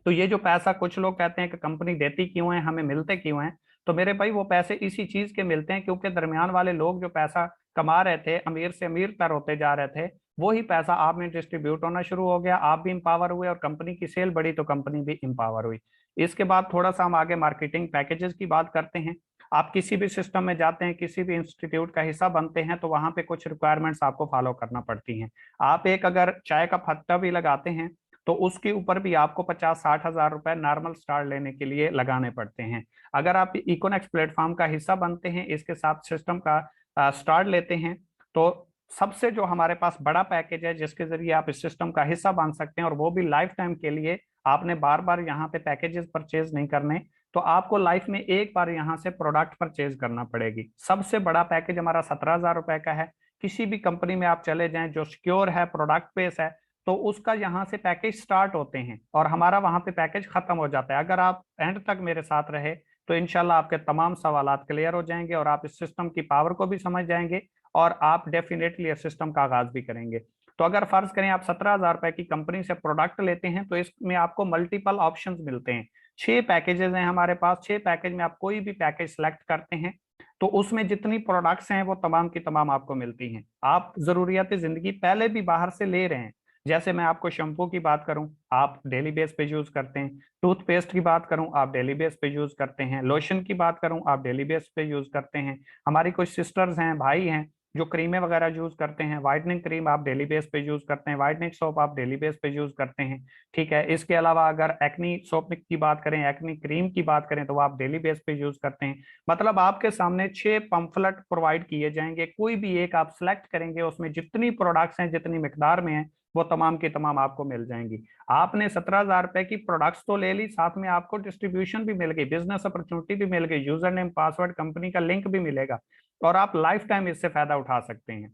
तो ये जो पैसा, कुछ लोग कहते हैं कि कंपनी देती क्यों है, हमें मिलते क्यों हैं, तो मेरे भाई वो पैसे इसी चीज के मिलते हैं क्योंकि दरमियान वाले लोग जो पैसा कमा रहे थे, अमीर से अमीर तर होते जा रहे थे, वही पैसा आप में डिस्ट्रीब्यूट होना शुरू हो गया, आप भी इंपावर हुए और कंपनी की सेल बढ़ी तो कंपनी भी इंपावर हुई। इसके बाद थोड़ा सा हम आगे मार्केटिंग पैकेजेस की बात करते हैं। आप किसी भी सिस्टम में जाते हैं, किसी भी इंस्टीट्यूट का हिस्सा बनते हैं, तो वहां पे कुछ रिक्वायरमेंट्स आपको फॉलो करना पड़ती हैं। आप एक अगर चाय का फत्ता भी लगाते हैं तो उसके ऊपर भी आपको 50-60 हजार रुपए नॉर्मल स्टार्ट लेने के लिए लगाने पड़ते हैं। अगर आप इकोनेक्स प्लेटफॉर्म का हिस्सा बनते हैं, इसके साथ सिस्टम का स्टार्ट लेते हैं, तो सबसे जो हमारे पास बड़ा पैकेज है जिसके जरिए आप इस सिस्टम का हिस्सा बन सकते हैं, और वो भी लाइफ टाइम के लिए, आपने बार बार यहाँ पे पैकेजेस परचेज नहीं करने, तो आपको लाइफ में एक बार यहाँ से प्रोडक्ट परचेज करना पड़ेगी। सबसे बड़ा पैकेज हमारा 17 हजार रुपए का है। किसी भी कंपनी में आप चले जाएं जो सिक्योर है, प्रोडक्ट बेस है, तो उसका यहाँ से पैकेज स्टार्ट होते हैं और हमारा वहां पे पैकेज खत्म हो जाता है। अगर आप एंड तक मेरे साथ रहे तो इंशाल्लाह आपके तमाम सवालात क्लियर हो जाएंगे और आप इस सिस्टम की पावर को भी समझ जाएंगे और आप डेफिनेटली इस सिस्टम का आगाज भी करेंगे। तो अगर फर्ज करें आप 17 हजार रुपए की कंपनी से प्रोडक्ट लेते हैं तो इसमें आपको मल्टीपल ऑप्शंस मिलते हैं। 6 पैकेजेस हैं हमारे पास। 6 पैकेज में आप कोई भी पैकेज सेलेक्ट करते हैं तो उसमें जितनी प्रोडक्ट्स हैं वो तमाम की तमाम आपको मिलती हैं। आप जरूरियात जिंदगी पहले भी बाहर से ले रहे हैं। जैसे मैं आपको शैम्पू की बात करूं, आप डेली बेस पे यूज करते हैं। टूथपेस्ट की बात करूं, आप डेली बेस पे यूज करते हैं। लोशन की बात करूं, आप डेली बेस पे यूज करते हैं। हमारी कुछ सिस्टर्स हैं, भाई हैं, जो क्रीमें वगैरह यूज करते हैं। व्हाइटनिंग क्रीम आप डेली बेस पे यूज करते हैं, व्हाइटनिंग सोप आप डेली बेस पे यूज करते हैं। ठीक है, इसके अलावा अगर एक्नी सोप की बात करें, एक्नी क्रीम की बात करें, तो वो आप डेली बेस पे यूज करते हैं। मतलब आपके सामने 6 पंफलेट प्रोवाइड किए जाएंगे, कोई भी एक आप सिलेक्ट करेंगे, उसमें जितनी प्रोडक्ट्स हैं, जितनी मिकदार में है, वो तमाम की तमाम आपको मिल जाएंगी। आपने 17 हजार रुपए की प्रोडक्ट्स तो ले ली, साथ में आपको डिस्ट्रीब्यूशन भी मिल गई, बिजनेस अपॉर्चुनिटी भी मिल गई, यूजर नेम, पासवर्ड, कंपनी का लिंक भी मिलेगा और आप लाइफ टाइम इससे फायदा उठा सकते हैं।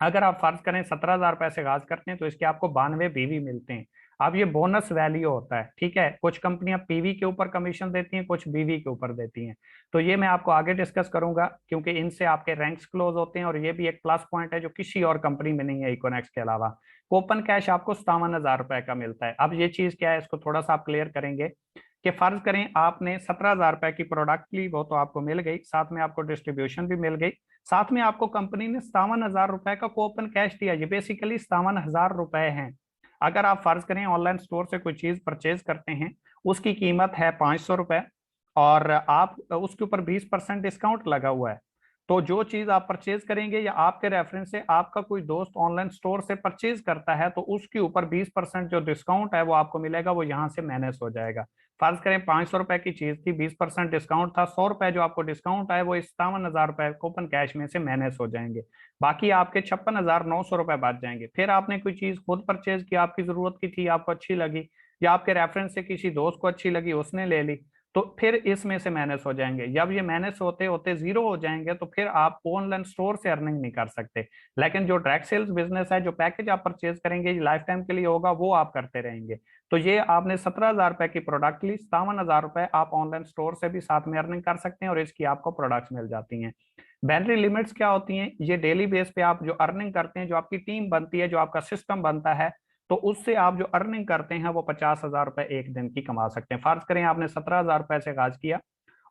अगर आप फर्ज करें 17 हजार रुपए से आगाज करते हैं तो इसके आपको 92 बीवी मिलते हैं। अब ये बोनस वैल्यू होता है। ठीक है, कुछ कंपनियां पीवी के ऊपर कमीशन देती हैं, कुछ बीवी के ऊपर देती हैं। तो ये मैं आपको आगे डिस्कस करूंगा क्योंकि इनसे आपके रैंक्स क्लोज होते हैं और ये भी एक प्लस पॉइंट है जो किसी और कंपनी में नहीं है इकोनेक्स के अलावा। कूपन कैश आपको 57 हजार रुपए का मिलता है। अब ये चीज क्या है, इसको थोड़ा सा आप क्लियर करेंगे कि फर्ज करें आपने 17 हजार रुपए की प्रोडक्ट ली, वो तो आपको मिल गई, साथ में आपको डिस्ट्रीब्यूशन भी मिल गई, साथ में आपको कंपनी ने 57 हजार रुपए का कूपन कैश दिया। ये बेसिकली 57 हजार रुपए हैं। अगर आप फर्ज करें ऑनलाइन स्टोर से कोई चीज परचेज करते हैं, उसकी कीमत है 500 रुपए और आप उसके ऊपर 20% डिस्काउंट लगा हुआ है, तो जो चीज आप परचेज करेंगे या आपके रेफरेंस से आपका कोई दोस्त ऑनलाइन स्टोर से परचेज करता है तो उसके ऊपर 20% जो डिस्काउंट है वो आपको मिलेगा, वो यहाँ से मैनेज हो जाएगा। फर्ज करें 500 रुपए की चीज थी, 20% डिस्काउंट था, 100 रुपए जो आपको डिस्काउंट आए वो 57 हजार रुपए कूपन कैश में से मैनेज हो जाएंगे। बाकी आपके 56,900 रुपए बच जाएंगे। फिर आपने कोई चीज खुद परचेज की, आपकी जरूरत की थी, आपको अच्छी लगी, या आपके रेफरेंस से किसी दोस्त को अच्छी लगी, उसने ले ली, तो फिर इसमें से माइनस हो जाएंगे। जब ये माइनस होते होते जीरो हो जाएंगे तो फिर आप ऑनलाइन स्टोर से अर्निंग नहीं कर सकते। लेकिन जो डायरेक्ट सेल्स बिजनेस है, जो पैकेज आप परचेज करेंगे ये लाइफ टाइम के लिए होगा, वो आप करते रहेंगे। तो ये आपने 17,000 रुपए की प्रोडक्ट ली, 57,000 रुपए आप ऑनलाइन स्टोर से भी साथ में अर्निंग कर सकते हैं और इसकी आपको प्रोडक्ट्स मिल जाती हैं। बैटरी लिमिट्स क्या होती हैं? ये डेली बेस पे आप जो अर्निंग करते हैं, जो आपकी टीम बनती है, जो आपका सिस्टम बनता है, तो उससे आप जो अर्निंग करते हैं वो 50,000 रुपए एक दिन की कमा सकते हैं। फर्ज करें आपने 17,000 रुपए से आगाज किया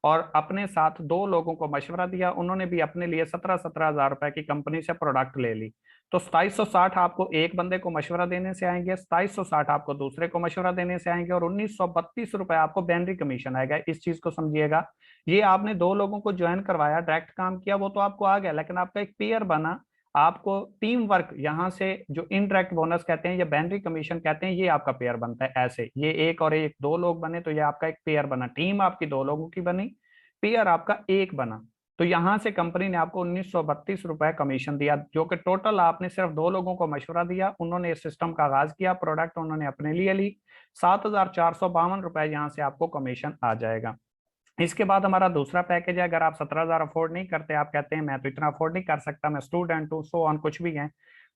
और अपने साथ दो लोगों को मशवरा दिया, उन्होंने भी अपने लिए 17,000 रुपए की कंपनी से प्रोडक्ट ले ली। तो 2760 आपको एक बंदे को मशवरा देने से आएंगे, 2760 आपको दूसरे को मशवरा देने से आएंगे और 1932 रुपए आपको बैनरी कमीशन आएगा। इस चीज को समझिएगा। ये आपने दो लोगों को ज्वाइन करवाया, डायरेक्ट काम किया, वो तो आपको आ गया, लेकिन आपका एक पेयर बना, आपको टीम वर्क, यहाँ से जो इनडायरेक्ट बोनस कहते हैं या बैनरी कमीशन कहते हैं, ये आपका पेयर बनता है। ऐसे ये एक और एक दो लोग बने तो ये आपका एक पेयर बना। टीम आपकी दो लोगों की बनी, पेयर आपका एक बना। तो यहां से कंपनी ने आपको 1932 रुपए कमीशन दिया, जो कि टोटल आपने सिर्फ दो लोगों को मशवरा दिया, उन्होंने इस सिस्टम का आगाज किया, प्रोडक्ट उन्होंने अपने लिए ली, 7,452 रुपए यहाँ से आपको कमीशन आ जाएगा। इसके बाद हमारा दूसरा पैकेज है। अगर आप 17,000 अफोर्ड नहीं करते, आप कहते हैं मैं तो इतना अफोर्ड नहीं कर सकता, मैं स्टूडेंट हूँ, सो ऑन कुछ भी है,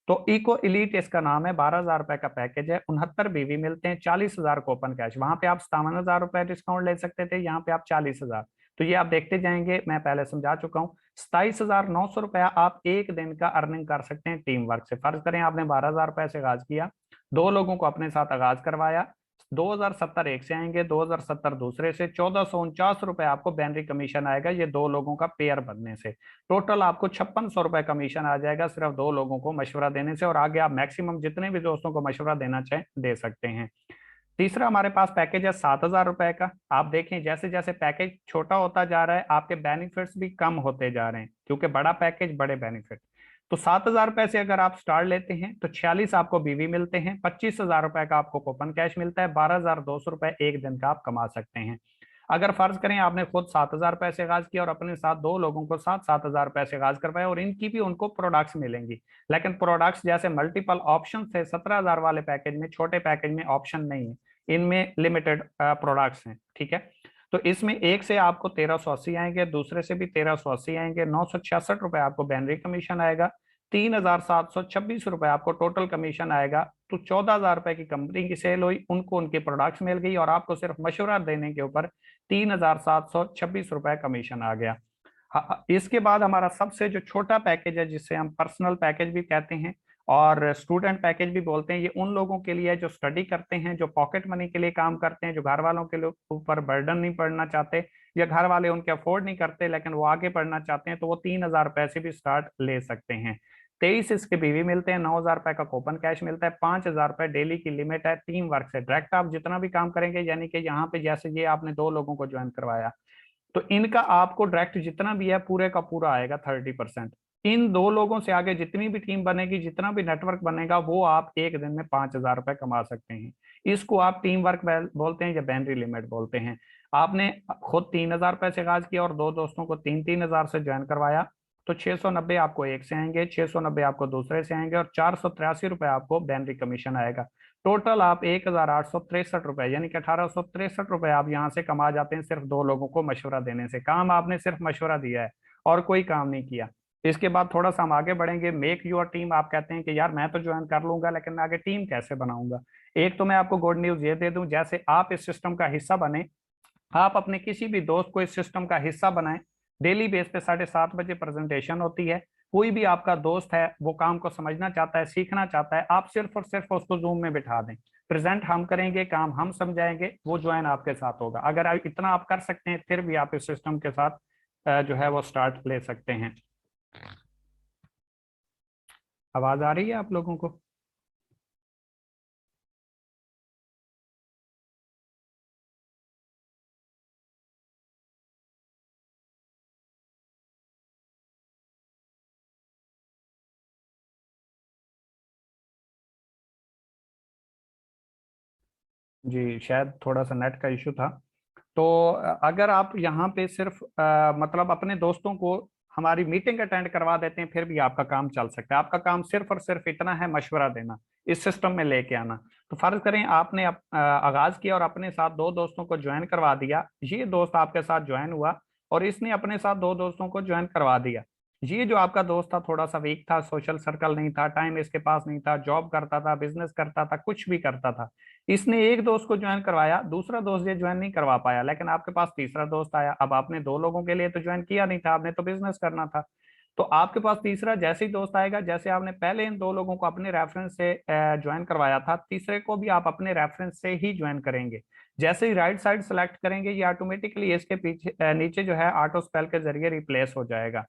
तो इको इलीट इसका नाम है। 12,000 रुपए का पैकेज है, 69 बीवी मिलते हैं, 40,000 को ओपन कैश। वहां पे आप 57,000 रुपए डिस्काउंट ले सकते थे, यहाँ पे आप 40,000। तो ये आप देखते जाएंगे, मैं पहले समझा चुका हूँ। 27,900 रुपया आप एक दिन का अर्निंग कर सकते हैं टीम वर्क से। फर्ज करें आपने 12,000 रुपए से आगाज किया, दो लोगों को अपने साथ आगाज करवाया, 2,070 एक से आएंगे, 2,070 दूसरे से, 1,449 रुपए आपको बैनरी कमीशन आएगा ये दो लोगों का पेयर बनने से। टोटल आपको 5,600 रुपए कमीशन आ जाएगा सिर्फ दो लोगों को मशवरा देने से, और आगे आप मैक्सिमम जितने भी दोस्तों को मशवरा देना चाहें दे सकते हैं। तीसरा हमारे पास पैकेज है 7,000 रुपए का। आप देखें जैसे जैसे पैकेज छोटा होता जा रहा है आपके बेनिफिट्स भी कम होते जा रहे हैं, क्योंकि बड़ा पैकेज बड़े बेनिफिट। तो 7,000 रुपए से अगर आप स्टार्ट लेते हैं तो 46 आपको बीवी मिलते हैं, 25,000 रुपए का आपको कूपन कैश मिलता है, 12,200 रुपए एक दिन का आप कमा सकते हैं। अगर फर्ज करें आपने खुद 7,000 रुपए से आगाज किया और अपने साथ दो लोगों को साथ 7,000 रुपए से आगाज करवाया और इनकी भी उनको प्रोडक्ट्स मिलेंगी, लेकिन प्रोडक्ट्स जैसे मल्टीपल ऑप्शन थे 17,000 वाले पैकेज में, छोटे पैकेज में ऑप्शन नहीं है, इनमें लिमिटेड प्रोडक्ट्स हैं, ठीक है। तो इसमें एक से आपको 1,380 आएंगे, दूसरे से भी 1,380 आएंगे, 966 रुपए आपको बैनरी कमीशन आएगा, 3,726 रुपए आपको टोटल कमीशन आएगा। तो 14,000 रुपए की कंपनी की सेल हुई, उनको उनके प्रोडक्ट्स मिल गई और आपको सिर्फ मशवरा देने के ऊपर 3,726 रुपए कमीशन आ गया। इसके बाद हमारा सबसे जो छोटा पैकेज है, जिसे हम पर्सनल पैकेज भी कहते हैं और स्टूडेंट पैकेज भी बोलते हैं, ये उन लोगों के लिए है जो स्टडी करते हैं, जो पॉकेट मनी के लिए काम करते हैं, जो घर वालों के ऊपर बर्डन नहीं पड़ना चाहते, या घर वाले उनके अफोर्ड नहीं करते लेकिन वो आगे पढ़ना चाहते हैं, तो वो 3,000 रुपए से भी स्टार्ट ले सकते हैं। 23 इसके बीवी मिलते हैं, 9,000 रुपए का कूपन कैश मिलता है, 5,000 रुपए डेली की लिमिट है। टीम वर्क से डायरेक्ट आप जितना भी काम करेंगे, यानी कि यहाँ पे जैसे ये आपने दो लोगों को ज्वाइन करवाया, तो इनका आपको डायरेक्ट जितना भी है पूरे का पूरा आएगा 30%। इन दो लोगों से आगे जितनी भी टीम बनेगी, जितना भी नेटवर्क बनेगा, वो आप एक दिन में 5,000 रुपए कमा सकते हैं। इसको आप टीम वर्क बोलते हैं या बैनरी लिमिट बोलते हैं। आपने खुद 3,000 रुपए से आगाज किया और दो दोस्तों को 3-3 हजार से ज्वाइन करवाया, तो 690 आपको एक से आएंगे, 690 आपको दूसरे से आएंगे और 483 रुपए आपको बैनरी कमीशन आएगा। टोटल आप 1,863 रुपए यानी कि 1,863 रुपए आप यहाँ से कमा जाते हैं सिर्फ दो लोगों को मशवरा देने से। काम आपने सिर्फ मशवरा दिया है और कोई काम नहीं किया। इसके बाद थोड़ा सा हम आगे बढ़ेंगे। Make your team. आप कहते हैं कि यार मैं तो ज्वाइन कर लूंगा लेकिन मैं आगे टीम कैसे बनाऊंगा? एक तो मैं आपको गुड न्यूज ये दे दूं, जैसे आप इस सिस्टम का हिस्सा बने, आप अपने किसी भी दोस्त को इस सिस्टम का हिस्सा बनाएं। डेली बेस पे 7:30 बजे प्रेजेंटेशन होती है। कोई भी आपका दोस्त है वो काम को समझना चाहता है, सीखना चाहता है, आप सिर्फ और सिर्फ उसको जूम में बिठा दें, प्रेजेंट हम करेंगे, काम हम समझाएंगे, वो ज्वाइन आपके साथ होगा। अगर आप इतना आप कर सकते हैं फिर भी आप इस सिस्टम के साथ जो है वो स्टार्ट ले सकते हैं। आवाज आ रही है आप लोगों को? जी शायद थोड़ा सा नेट का इशू था। तो अगर आप यहाँ पे सिर्फ मतलब अपने दोस्तों को हमारी मीटिंग अटेंड करवा देते हैं, फिर भी आपका काम चल सकता है। आपका काम सिर्फ और सिर्फ इतना है, मशवरा देना, इस सिस्टम में लेके आना। तो फर्ज करें आपने आगाज किया और अपने साथ दो दोस्तों को ज्वाइन करवा दिया, ये दोस्त आपके साथ ज्वाइन हुआ और इसने अपने साथ दो दोस्तों को ज्वाइन करवा दिया। ये जो आपका दोस्त था थोड़ा सा वीक था, सोशल सर्कल नहीं था, टाइम इसके पास नहीं था, जॉब करता था, बिजनेस करता था, कुछ भी करता था। इसने एक दोस्त को ज्वाइन करवाया, दूसरा दोस्त ये ज्वाइन नहीं करवा पाया, लेकिन आपके पास तीसरा दोस्त आया। अब आपने दो लोगों के लिए तो ज्वाइन किया नहीं था, आपने तो बिजनेस करना था। तो आपके पास तीसरा जैसे ही दोस्त आएगा, जैसे आपने पहले इन दो लोगों को अपने रेफरेंस से ज्वाइन करवाया था, तीसरे को भी आप अपने रेफरेंस से ही ज्वाइन करेंगे। जैसे ही राइट साइड सेलेक्ट करेंगे, ये ऑटोमेटिकली इसके पीछे नीचे जो है ऑटो स्पेल के जरिए रिप्लेस हो जाएगा।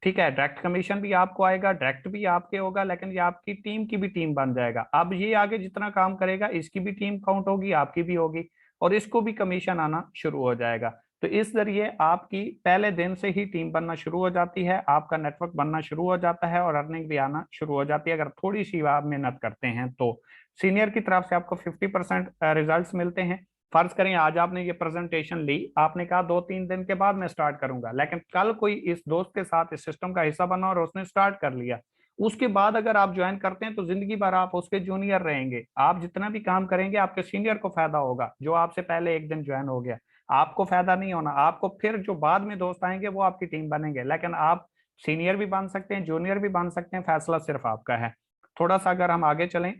ठीक है, डायरेक्ट कमीशन भी आपको आएगा, डायरेक्ट भी आपके होगा, लेकिन ये आपकी टीम की भी टीम बन जाएगा। अब ये आगे जितना काम करेगा इसकी भी टीम काउंट होगी, आपकी भी होगी, और इसको भी कमीशन आना शुरू हो जाएगा। तो इस जरिए आपकी पहले दिन से ही टीम बनना शुरू हो जाती है, आपका नेटवर्क बनना शुरू हो जाता है और अर्निंग भी आना शुरू हो जाती है, अगर थोड़ी सी आप मेहनत करते हैं तो। सीनियर की तरफ से आपको 50% रिजल्ट मिलते हैं। फर्ज करें आज आपने ये प्रेजेंटेशन ली, आपने कहा 2-3 दिन के बाद मैं स्टार्ट करूंगा, लेकिन कल कोई इस दोस्त के साथ इस सिस्टम का हिस्सा बना और उसने स्टार्ट कर लिया। उसके बाद अगर आप ज्वाइन करते हैं तो जिंदगी भर आप उसके जूनियर रहेंगे। आप जितना भी काम करेंगे आपके सीनियर को फायदा होगा, जो आपसे पहले एक दिन ज्वाइन हो गया। आपको फायदा नहीं होना, आपको फिर जो बाद में दोस्त आएंगे वो आपकी टीम बनेंगे, लेकिन आप सीनियर भी बन सकते हैं, जूनियर भी बन सकते हैं, फैसला सिर्फ आपका है। थोड़ा सा अगर हम आगे चलें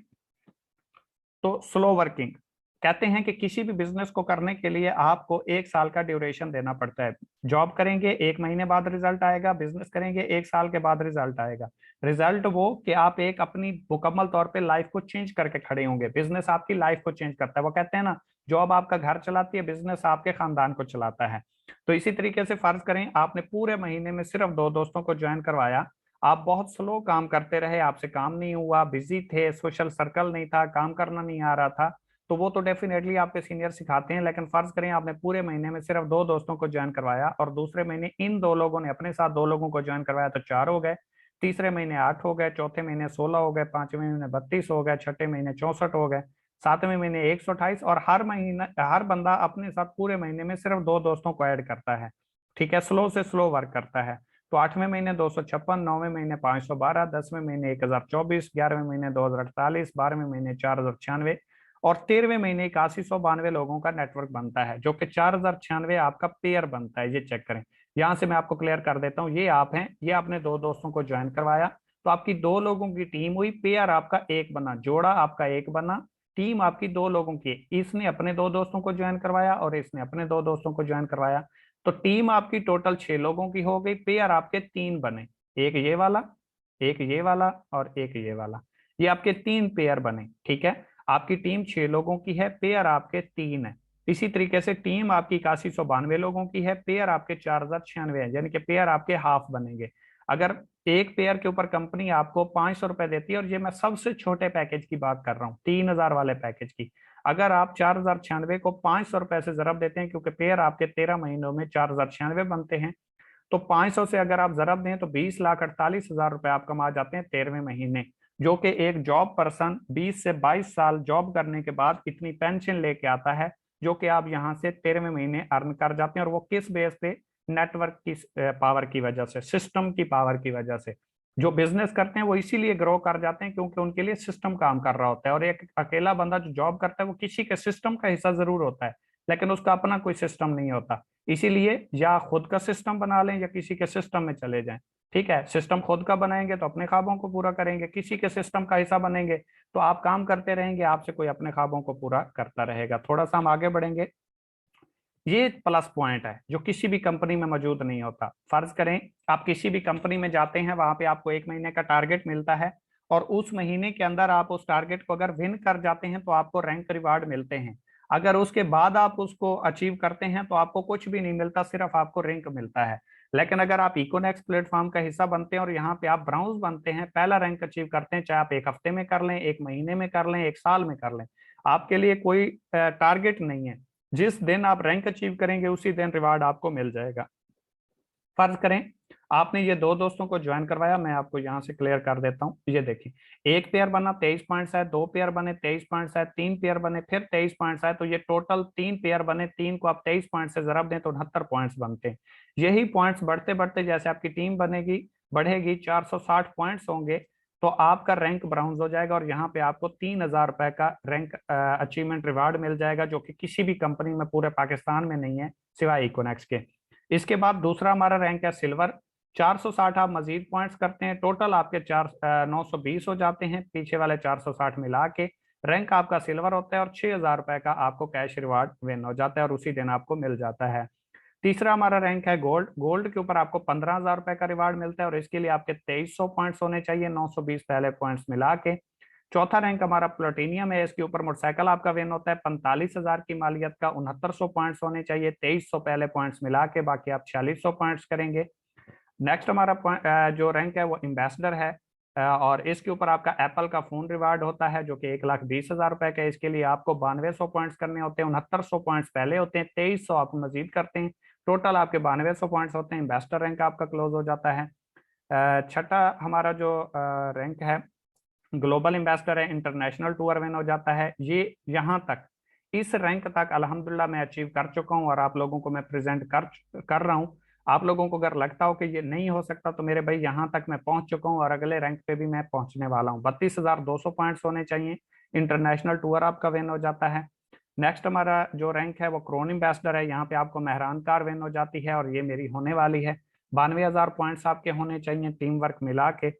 तो स्लो वर्किंग कहते हैं कि किसी भी बिजनेस को करने के लिए आपको 1 साल का ड्यूरेशन देना पड़ता है। जॉब करेंगे 1 महीने बाद रिजल्ट आएगा, बिजनेस करेंगे 1 साल के बाद रिजल्ट आएगा। रिजल्ट वो कि आप एक अपनी मुकम्मल तौर पे लाइफ को चेंज करके खड़े होंगे। बिजनेस आपकी लाइफ को चेंज करता है, वो कहते हैं ना, जॉब आपका घर चलाती है, बिजनेस आपके खानदान को चलाता है। तो इसी तरीके से फर्ज करें आपने पूरे महीने में सिर्फ दो दोस्तों को ज्वाइन करवाया, आप बहुत स्लो काम करते रहे, आपसे काम नहीं हुआ, बिजी थे, सोशल सर्कल नहीं था, काम करना नहीं आ रहा था, तो वो तो डेफिनेटली आपके सीनियर सिखाते हैं। लेकिन फर्ज करें आपने पूरे महीने में सिर्फ दो दोस्तों को ज्वाइन करवाया और दूसरे महीने इन दो लोगों ने अपने साथ दो लोगों को ज्वाइन करवाया, तो 4 हो गए, तीसरे महीने 8 हो गए, चौथे महीने 16 हो गए, पांचवें महीने 32 हो गए, छठे महीने 64 हो गए, सातवें महीने 128। और हर महीना हर बंदा अपने साथ पूरे महीने में सिर्फ दो दोस्तों को ऐड करता है। ठीक है, स्लो से स्लो वर्क करता है। तो 8वें महीने 256, 9वें महीने 512, 10वें महीने 1024, 11वें महीने 2048, 12वें महीने 4096 और 13वें महीने 8192 लोगों का नेटवर्क बनता है, जो कि 4096 आपका पेयर बनता है। ये चेक करें, यहां से मैं आपको क्लियर कर देता हूँ। ये आप हैं, ये आपने दो दोस्तों को ज्वाइन करवाया, तो आपकी दो लोगों की टीम हुई, पेयर आपका एक बना, जोड़ा आपका एक बना, टीम आपकी दो लोगों की। इसने अपने दो दोस्तों को ज्वाइन करवाया और इसने अपने दो दोस्तों को ज्वाइन करवाया, तो टीम आपकी टोटल 6 लोगों की हो गई, पेयर आपके 3 बने, एक ये वाला, एक ये वाला और एक ये वाला, ये आपके 3 पेयर बने। ठीक है, आपकी टीम 6 लोगों की है, पेयर आपके 3 है। इसी तरीके से टीम आपकी 8192 लोगों की है, पेयर आपके 4096 है, यानी कि पेयर आपके हाफ बनेंगे। अगर एक पेयर के ऊपर कंपनी आपको 500 रुपए देती है, और ये मैं सबसे छोटे पैकेज की बात कर रहा हूँ, 3000 वाले पैकेज की, अगर आप 4096 को 500 रुपए से जरब देते हैं, क्योंकि पेयर आपके 13 महीनों में 4096 बनते हैं, तो 500 से अगर आप जरब दें तो 20,48,000 रुपए आप कमा जाते हैं 13वें महीने। जो कि एक जॉब पर्सन 20 से 22 साल जॉब करने के बाद इतनी पेंशन लेके आता है, जो कि आप यहाँ से 13वें महीने अर्न कर जाते हैं। और वो किस बेस पे? नेटवर्क की पावर की वजह से, सिस्टम की पावर की वजह से। जो बिजनेस करते हैं वो इसीलिए ग्रो कर जाते हैं क्योंकि उनके लिए सिस्टम काम कर रहा होता है। और एक अकेला बंदा जो जॉब करता है वो किसी के सिस्टम का हिस्सा जरूर होता है, लेकिन उसका अपना कोई सिस्टम नहीं होता। इसीलिए या खुद का सिस्टम बना लें या किसी के सिस्टम में चले जाएं। ठीक है, सिस्टम खुद का बनाएंगे तो अपने ख्वाबों को पूरा करेंगे, किसी के सिस्टम का हिस्सा बनेंगे तो आप काम करते रहेंगे, आपसे कोई अपने ख्वाबों को पूरा करता रहेगा। थोड़ा सा हम आगे बढ़ेंगे। ये प्लस पॉइंट है जो किसी भी कंपनी में मौजूद नहीं होता। फर्ज करें आप किसी भी कंपनी में जाते हैं, वहां पे आपको 1 महीने का टारगेट मिलता है, और उस महीने के अंदर आप उस टारगेट को अगर विन कर जाते हैं तो आपको रैंक रिवार्ड मिलते हैं। अगर उसके बाद आप उसको अचीव करते हैं तो आपको कुछ भी नहीं मिलता, सिर्फ आपको रैंक मिलता है। लेकिन अगर आप इकोनेक्स प्लेटफॉर्म का हिस्सा बनते हैं और यहाँ पे आप ब्राउज बनते हैं, पहला रैंक अचीव करते हैं, चाहे आप 1 हफ्ते में कर लें, 1 महीने में कर लें, 1 साल में कर लें, आपके लिए कोई टारगेट नहीं है। जिस दिन आप रैंक अचीव करेंगे उसी दिन रिवार्ड आपको मिल जाएगा। फर्ज करें आपने ये दो दोस्तों को ज्वाइन करवाया, मैं आपको यहाँ से क्लियर कर देता हूँ। ये देखिए, एक पेयर बना 23 पॉइंट्स है, दो पेयर बने 23 पॉइंट्स है, तीन पेयर बने फिर 23 पॉइंट्स है, तो ये टोटल तीन पेयर बने, तीन को आप 23 पॉइंट से जरब दें तो 69 पॉइंट्स बनते हैं। यही पॉइंट्स बढ़ते बढ़ते जैसे आपकी टीम बनेगी, बढ़ेगी, 460 पॉइंट्स होंगे, तो आपका रैंक ब्राउन्ज हो जाएगा और यहाँ पे आपको 3,000 रुपए का रैंक अचीवमेंट रिवार्ड मिल जाएगा, जो कि किसी भी कंपनी में पूरे पाकिस्तान में नहीं है सिवाय इकोनेक्स के। इसके बाद दूसरा हमारा रैंक है सिल्वर। 460 आप मजीद पॉइंट्स करते हैं, टोटल आपके 920 हो जाते हैं, पीछे वाले 460 मिला के रैंक आपका सिल्वर होता है और 6,000 रुपए का आपको कैश रिवार्ड विन हो जाता है और उसी दिन आपको मिल जाता है। तीसरा हमारा रैंक है गोल्ड। गोल्ड के ऊपर आपको 15,000 रुपए का रिवार्ड मिलता है और इसके लिए आपके 2300 पॉइंट्स होने चाहिए, 920 पहले पॉइंट्स मिला के। चौथा रैंक हमारा प्लेटिनियम है, इसके ऊपर मोटरसाइकिल आपका विन होता है 45,000 की मालियत का, 6900 पॉइंट्स होने चाहिए, 2300 पहले पॉइंट्स मिला के, बाकी आप 4600 पॉइंट्स करेंगे। नेक्स्ट हमारा जो रैंक है वो एम्बेसडर है, और इसके ऊपर आपका एप्पल का फोन रिवार्ड होता है जो कि 1,20,000 रुपए का है। इसके लिए आपको 9200 पॉइंट्स करने होते हैं, 6900 पॉइंट्स पहले होते हैं, 2300 आप मजीद करते हैं, टोटल आपके 9200 पॉइंट्स होते हैं, एम्बेसडर रैंक आपका क्लोज हो जाता है। छठा हमारा जो रैंक है ग्लोबल एम्बेसडर है, इंटरनेशनल टूर विन हो जाता है। ये यहाँ तक, इस रैंक तक अल्हम्दुलिल्लाह मैं अचीव कर चुका हूँ और आप लोगों को मैं प्रेजेंट कर रहा हूँ। आप लोगों को अगर लगता हो कि ये नहीं हो सकता तो मेरे भाई यहाँ तक मैं पहुंच चुका हूँ और अगले रैंक पे भी मैं पहुंचने वाला हूँ। 32,200 पॉइंट्स होने चाहिए, इंटरनेशनल टूर आपका विन हो जाता है। नेक्स्ट हमारा जो रैंक है वो क्रोन एम्बेसडर है, यहाँ पे आपको मेहरान कार विन हो जाती है और ये मेरी होने वाली है। 92,000 पॉइंट्स आपके होने चाहिए टीम वर्क मिला के।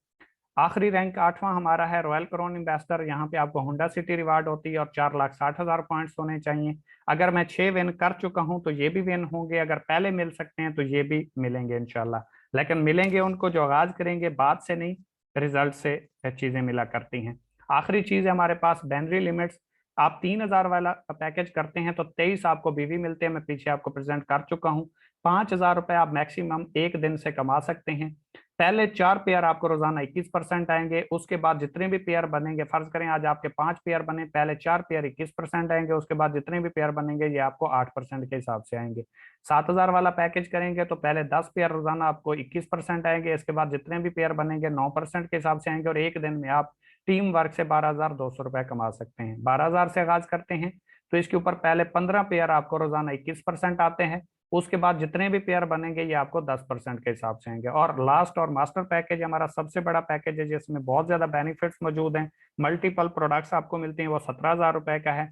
आखिरी रैंक आठवां हमारा है रॉयल क्राउन एम्बेसडर, यहाँ पे आपको होंडा सिटी रिवार्ड होती है और 4,60,000 पॉइंट्स होने चाहिए। अगर मैं 6 विन कर चुका हूँ तो ये भी विन होंगे, अगर पहले मिल सकते हैं तो ये भी मिलेंगे इंशाल्लाह, लेकिन मिलेंगे उनको जो आगाज करेंगे, बाद से नहीं, रिजल्ट से चीजें मिला करती हैं। आखिरी चीज है हमारे पास बैनरी लिमिट्स। आप 3,000 वाला पैकेज करते हैं तो 23 आपको बीवी मिलते हैं, मैं पीछे आपको प्रेजेंट कर चुका हूँ। 5,000 रुपए आप मैक्सिमम एक दिन से कमा सकते हैं। पहले 4 पेयर आपको रोजाना 21% आएंगे, उसके बाद जितने भी पेयर बनेंगे, फर्ज करें आज आपके 5 पेयर बने, पहले 4 पेयर 21% आएंगे, उसके बाद जितने भी पेयर बनेंगे ये आपको 8% के हिसाब से आएंगे। 7,000 वाला पैकेज करेंगे तो पहले 10 पेयर रोजाना आपको 21% आएंगे, इसके बाद जितने भी पेयर बनेंगे 9% के हिसाब से आएंगे और एक दिन में आप टीम वर्क से 12,200 रुपए कमा सकते हैं। 12,000 से आगाज करते हैं तो इसके ऊपर पहले 15 पेयर आपको रोजाना 21% आते हैं, उसके बाद जितने भी पेयर बनेंगे ये आपको 10% के हिसाब से आएंगे। और लास्ट और मास्टर पैकेज हमारा सबसे बड़ा पैकेज है जिसमें बहुत ज्यादा बेनिफिट्स मौजूद हैं, मल्टीपल प्रोडक्ट्स आपको मिलते हैं, वो 17,000 रुपए का है।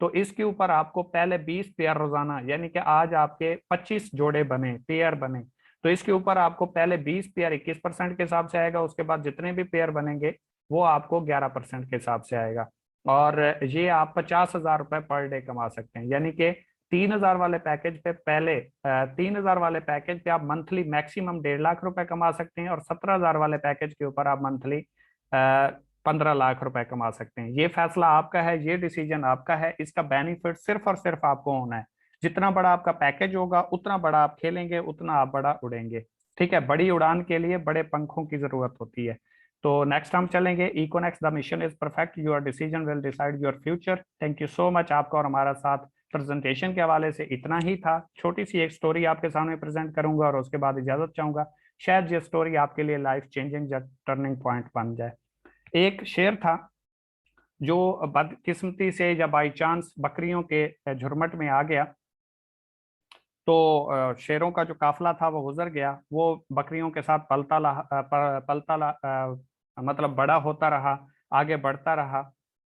तो इसके ऊपर आपको पहले 20 पेयर रोजाना, यानी कि आज आपके 25 जोड़े बने, पेयर बने, तो इसके ऊपर आपको पहले 20 पेयर 21% के हिसाब से आएगा, उसके बाद जितने भी पेयर बनेंगे वो आपको 11% के हिसाब से आएगा। और ये आप 50,000 रुपए पर डे कमा सकते हैं, यानी कि 3,000 वाले पैकेज पे पहले 3,000 वाले पैकेज पे आप मंथली मैक्सिमम 1.5 लाख रुपए कमा सकते हैं और 17,000 वाले पैकेज के ऊपर आप मंथली 15 लाख रुपए कमा सकते हैं। ये फैसला आपका है, ये डिसीजन आपका है, इसका बेनिफिट सिर्फ और सिर्फ आपको होना है। जितना बड़ा आपका पैकेज होगा उतना बड़ा आप खेलेंगे, उतना आप बड़ा उड़ेंगे। ठीक है, बड़ी उड़ान के लिए बड़े पंखों की जरूरत होती है। तो नेक्स्ट हम चलेंगे Econex the mission is perfect, your decision will decide your future. Thank you so much, आपका और हमारा साथ प्रेजेंटेशन के हवाले से इतना ही था। छोटी सी एक स्टोरी आपके सामने प्रेजेंट करूंगा और उसके बाद इजाजत चाहूंगा, शायद ये स्टोरी आपके लिए लाइफ चेंजिंग या टर्निंग पॉइंट बन जाए। एक शेर था जो बदकिस्मती से या बाई चांस बकरियों के झुरमट में आ गया, तो शेरों का जो काफिला था वो गुजर गया, वो बकरियों के साथ मतलब बड़ा होता रहा, आगे बढ़ता रहा।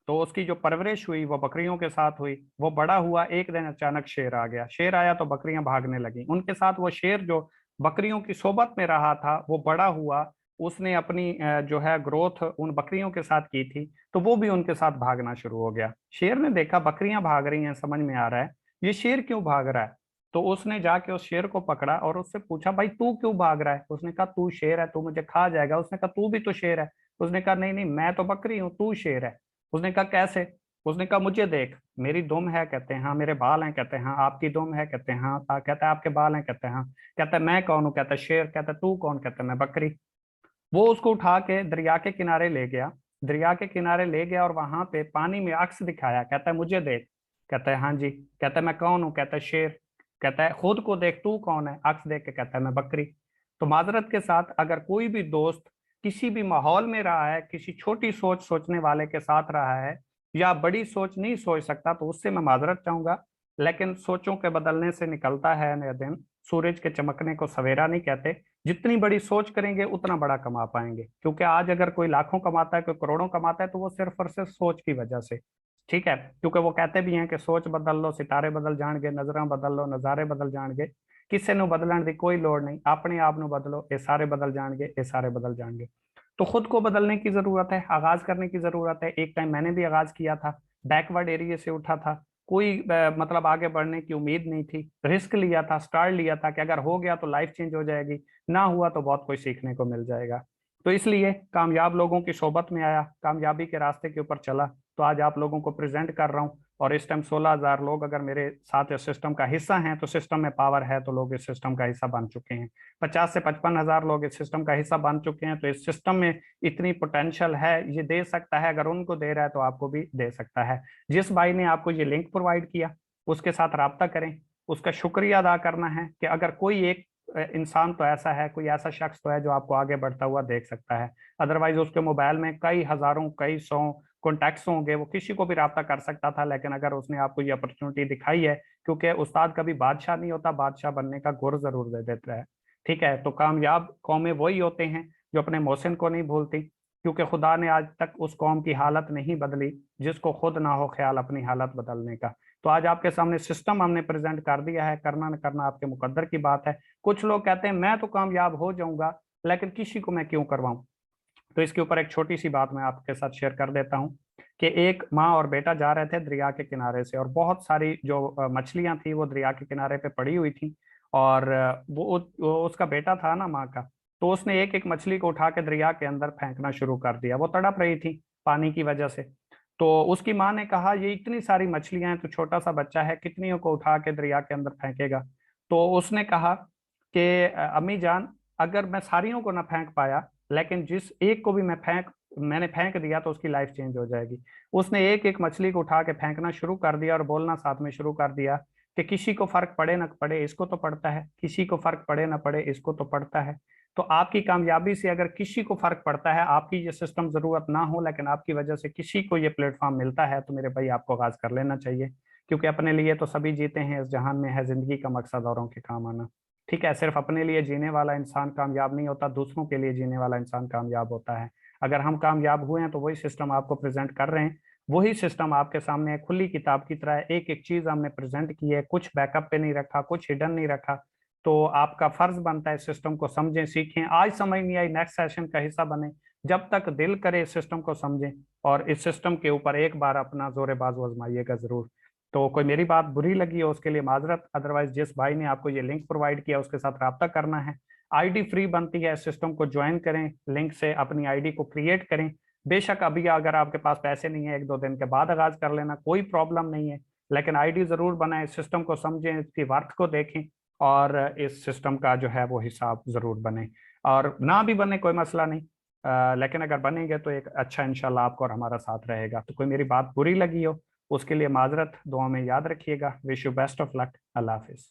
तो उसकी जो परवरिश हुई वो बकरियों के साथ हुई, वो बड़ा हुआ, एक दिन अचानक शेर आ गया। शेर आया तो बकरियां भागने लगी उनके साथ। वो शेर जो बकरियों की सोबत में रहा था वो बड़ा हुआ, उसने अपनी जो है ग्रोथ उन बकरियों के साथ की थी, तो वो भी उनके साथ भागना शुरू हो गया। शेर ने देखा बकरियां भाग रही हैं, समझ में आ रहा है ये शेर क्यों भाग रहा है। तो उसने जाके उस शेर को पकड़ा और उससे पूछा, भाई तू क्यों भाग रहा है। उसने कहा तू शेर है, तू मुझे खा जाएगा। उसने कहा तू भी तो शेर है। उसने कहा नहीं नहीं, मैं तो बकरी हूँ, तू शेर है। उसने कहा कैसे। उसने कहा मुझे देख, मेरी दुम है, कहते हैं हाँ, मेरे बाल हैं, कहते हैं हाँ, आपकी दुम है, कहते हैं हाँ, कहता है आपके बाल हैं, कहते हैं हाँ, कहता है मैं कौन हूँ, कहता है शेर, कहता है तू कौन, कहता है मैं बकरी। वो उसको उठा के दरिया के किनारे ले गया, दरिया के किनारे ले गया और वहां पे पानी में अक्स दिखाया, कहता है मुझे देख, कहता है हाँ जी, कहता है मैं कौन हूँ, कहता है शेर, कहता है खुद को देख तू कौन है, अक्स देख के कहता है मैं बकरी। तो माजरत के साथ अगर कोई भी दोस्त किसी भी माहौल में रहा है, किसी छोटी सोच सोचने वाले के साथ रहा है या बड़ी सोच नहीं सोच सकता, तो उससे मैं माजरत चाहूंगा। लेकिन सोचों के बदलने से निकलता है नया दिन, सूरज के चमकने को सवेरा नहीं कहते। जितनी बड़ी सोच करेंगे उतना बड़ा कमा पाएंगे, क्योंकि आज अगर कोई लाखों कमाता है, कोई करोड़ों कमाता है, तो वो सिर्फ और सिर्फ सोच की वजह से। ठीक है, क्योंकि वो कहते भी हैं कि सोच बदल लो सितारे बदल जाएंगे, नजर बदल लो नजारे बदल जाएंगे। किसी ਨੂੰ बदलने की कोई लोड़ नहीं, अपने आप ਨੂੰ बदलो, ये सारे बदल जाएंगे, ये सारे बदल जाएंगे। तो खुद को बदलने की जरूरत है, आगाज करने की जरूरत है। एक टाइम मैंने भी आगाज किया था, बैकवर्ड एरिया से उठा था, कोई मतलब आगे बढ़ने की उम्मीद नहीं थी, रिस्क लिया था, स्टार्ट लिया था कि अगर हो गया तो लाइफ चेंज हो जाएगी, ना हुआ तो बहुत कुछ सीखने को मिल जाएगा। तो इसलिए कामयाब लोगों की सोबत में आया, कामयाबी के रास्ते के ऊपर चला, तो आज आप लोगों को प्रेजेंट कर रहा हूँ। और इस टाइम 16,000 लोग अगर मेरे साथ इस सिस्टम का हिस्सा हैं, तो सिस्टम में पावर है, तो लोग इस सिस्टम का हिस्सा बन चुके हैं। 50 से 55,000 लोग इस सिस्टम का हिस्सा बन चुके हैं। तो इस सिस्टम में इतनी पोटेंशियल है, ये दे सकता है, अगर उनको दे रहा है तो आपको भी दे सकता है। जिस भाई ने आपको ये लिंक प्रोवाइड किया, उसके साथ राब्ता करें, उसका शुक्रिया अदा करना है कि अगर कोई एक इंसान तो ऐसा है, कोई ऐसा शख्स तो है जो आपको आगे बढ़ता हुआ देख सकता है। अदरवाइज उसके मोबाइल में कई हजारों कई सौ कॉन्टैक्ट्स होंगे, वो किसी को भी राब्ता कर सकता था। लेकिन अगर उसने आपको ये अपॉर्चुनिटी दिखाई है, क्योंकि उस्ताद कभी बादशाह नहीं होता, बादशाह बनने का गुर जरूर दे देता है। ठीक है, तो कामयाब कौमें वही होते हैं जो अपने मोहसिन को नहीं भूलती, क्योंकि खुदा ने आज तक उस कौम की हालत नहीं बदली जिसको खुद ना हो ख्याल अपनी हालत बदलने का। तो आज आपके सामने सिस्टम हमने प्रेजेंट कर दिया है, करना न करना आपके मुकद्दर की बात है। कुछ लोग कहते हैं मैं तो कामयाब हो जाऊंगा, लेकिन किसी को मैं क्यों करवाऊं। तो इसके ऊपर एक छोटी सी बात मैं आपके साथ शेयर कर देता हूँ कि एक माँ और बेटा जा रहे थे दरिया के किनारे से, और बहुत सारी जो मछलियां थी वो दरिया के किनारे पे पड़ी हुई थी। और वो उसका बेटा था ना माँ का, तो उसने एक एक मछली को उठा के दरिया के अंदर फेंकना शुरू कर दिया। वो तड़प रही थी पानी की वजह से। तो उसकी माँ ने कहा ये इतनी सारी मछलियां हैं, तो छोटा सा बच्चा है, कितनियों को उठा के दरिया के अंदर फेंकेगा। तो उसने कहा कि अम्मी जान, अगर मैं सारियों को ना फेंक पाया, लेकिन जिस एक को भी मैंने फेंक दिया, तो उसकी लाइफ चेंज हो जाएगी। उसने एक एक मछली को उठा के फेंकना शुरू कर दिया और बोलना साथ में शुरू कर दिया कि किसी को फर्क पड़े ना पड़े इसको तो पड़ता है, किसी को फर्क पड़े ना पड़े इसको तो पड़ता है। तो आपकी कामयाबी से अगर किसी को फर्क पड़ता है, आपकी ये सिस्टम जरूरत ना हो, लेकिन आपकी वजह से किसी को ये प्लेटफॉर्म मिलता है, तो मेरे भाई आपको आगाज कर लेना चाहिए। क्योंकि अपने लिए तो सभी जीते हैं, इस जहान में है जिंदगी का मकसद औरों के काम आना। ठीक है, सिर्फ अपने लिए जीने वाला इंसान कामयाब नहीं होता, दूसरों के लिए जीने वाला इंसान कामयाब होता है। अगर हम कामयाब हुए हैं, तो वही सिस्टम आपको प्रेजेंट कर रहे हैं, वही सिस्टम आपके सामने है, खुली किताब की तरह एक एक चीज हमने प्रेजेंट की है, कुछ बैकअप पे नहीं रखा, कुछ हिडन नहीं रखा। तो आपका फर्ज बनता है इस सिस्टम को समझें, सीखें। आज समझ नहीं आई, नेक्स्ट सेशन का हिस्सा बने। जब तक दिल करे इस सिस्टम को समझें, और इस सिस्टम के ऊपर एक बार अपना जोरे बाजू आजमाइएगा जरूर। तो कोई मेरी बात बुरी लगी हो उसके लिए माजरत, अदरवाइज जिस भाई ने आपको ये लिंक प्रोवाइड किया उसके साथ रब्ता करना है। आईडी फ्री बनती है, सिस्टम को ज्वाइन करें, लिंक से अपनी आईडी को क्रिएट करें। बेशक अभी अगर आपके पास पैसे नहीं है, 1-2 दिन के बाद आगाज कर लेना, कोई प्रॉब्लम नहीं है। लेकिन आईडी जरूर बनाएं, सिस्टम को समझें, इसकी वर्थ को देखें, और इस सिस्टम का जो है वो हिसाब जरूर बने। और ना भी बने कोई मसला नहीं, लेकिन अगर बनेंगे तो एक अच्छा इंशाल्लाह आपको और हमारा साथ रहेगा। तो कोई मेरी बात बुरी लगी हो उसके लिए माजरत, दुआ में याद रखिएगा। Wish you best of luck. Allah Hafiz.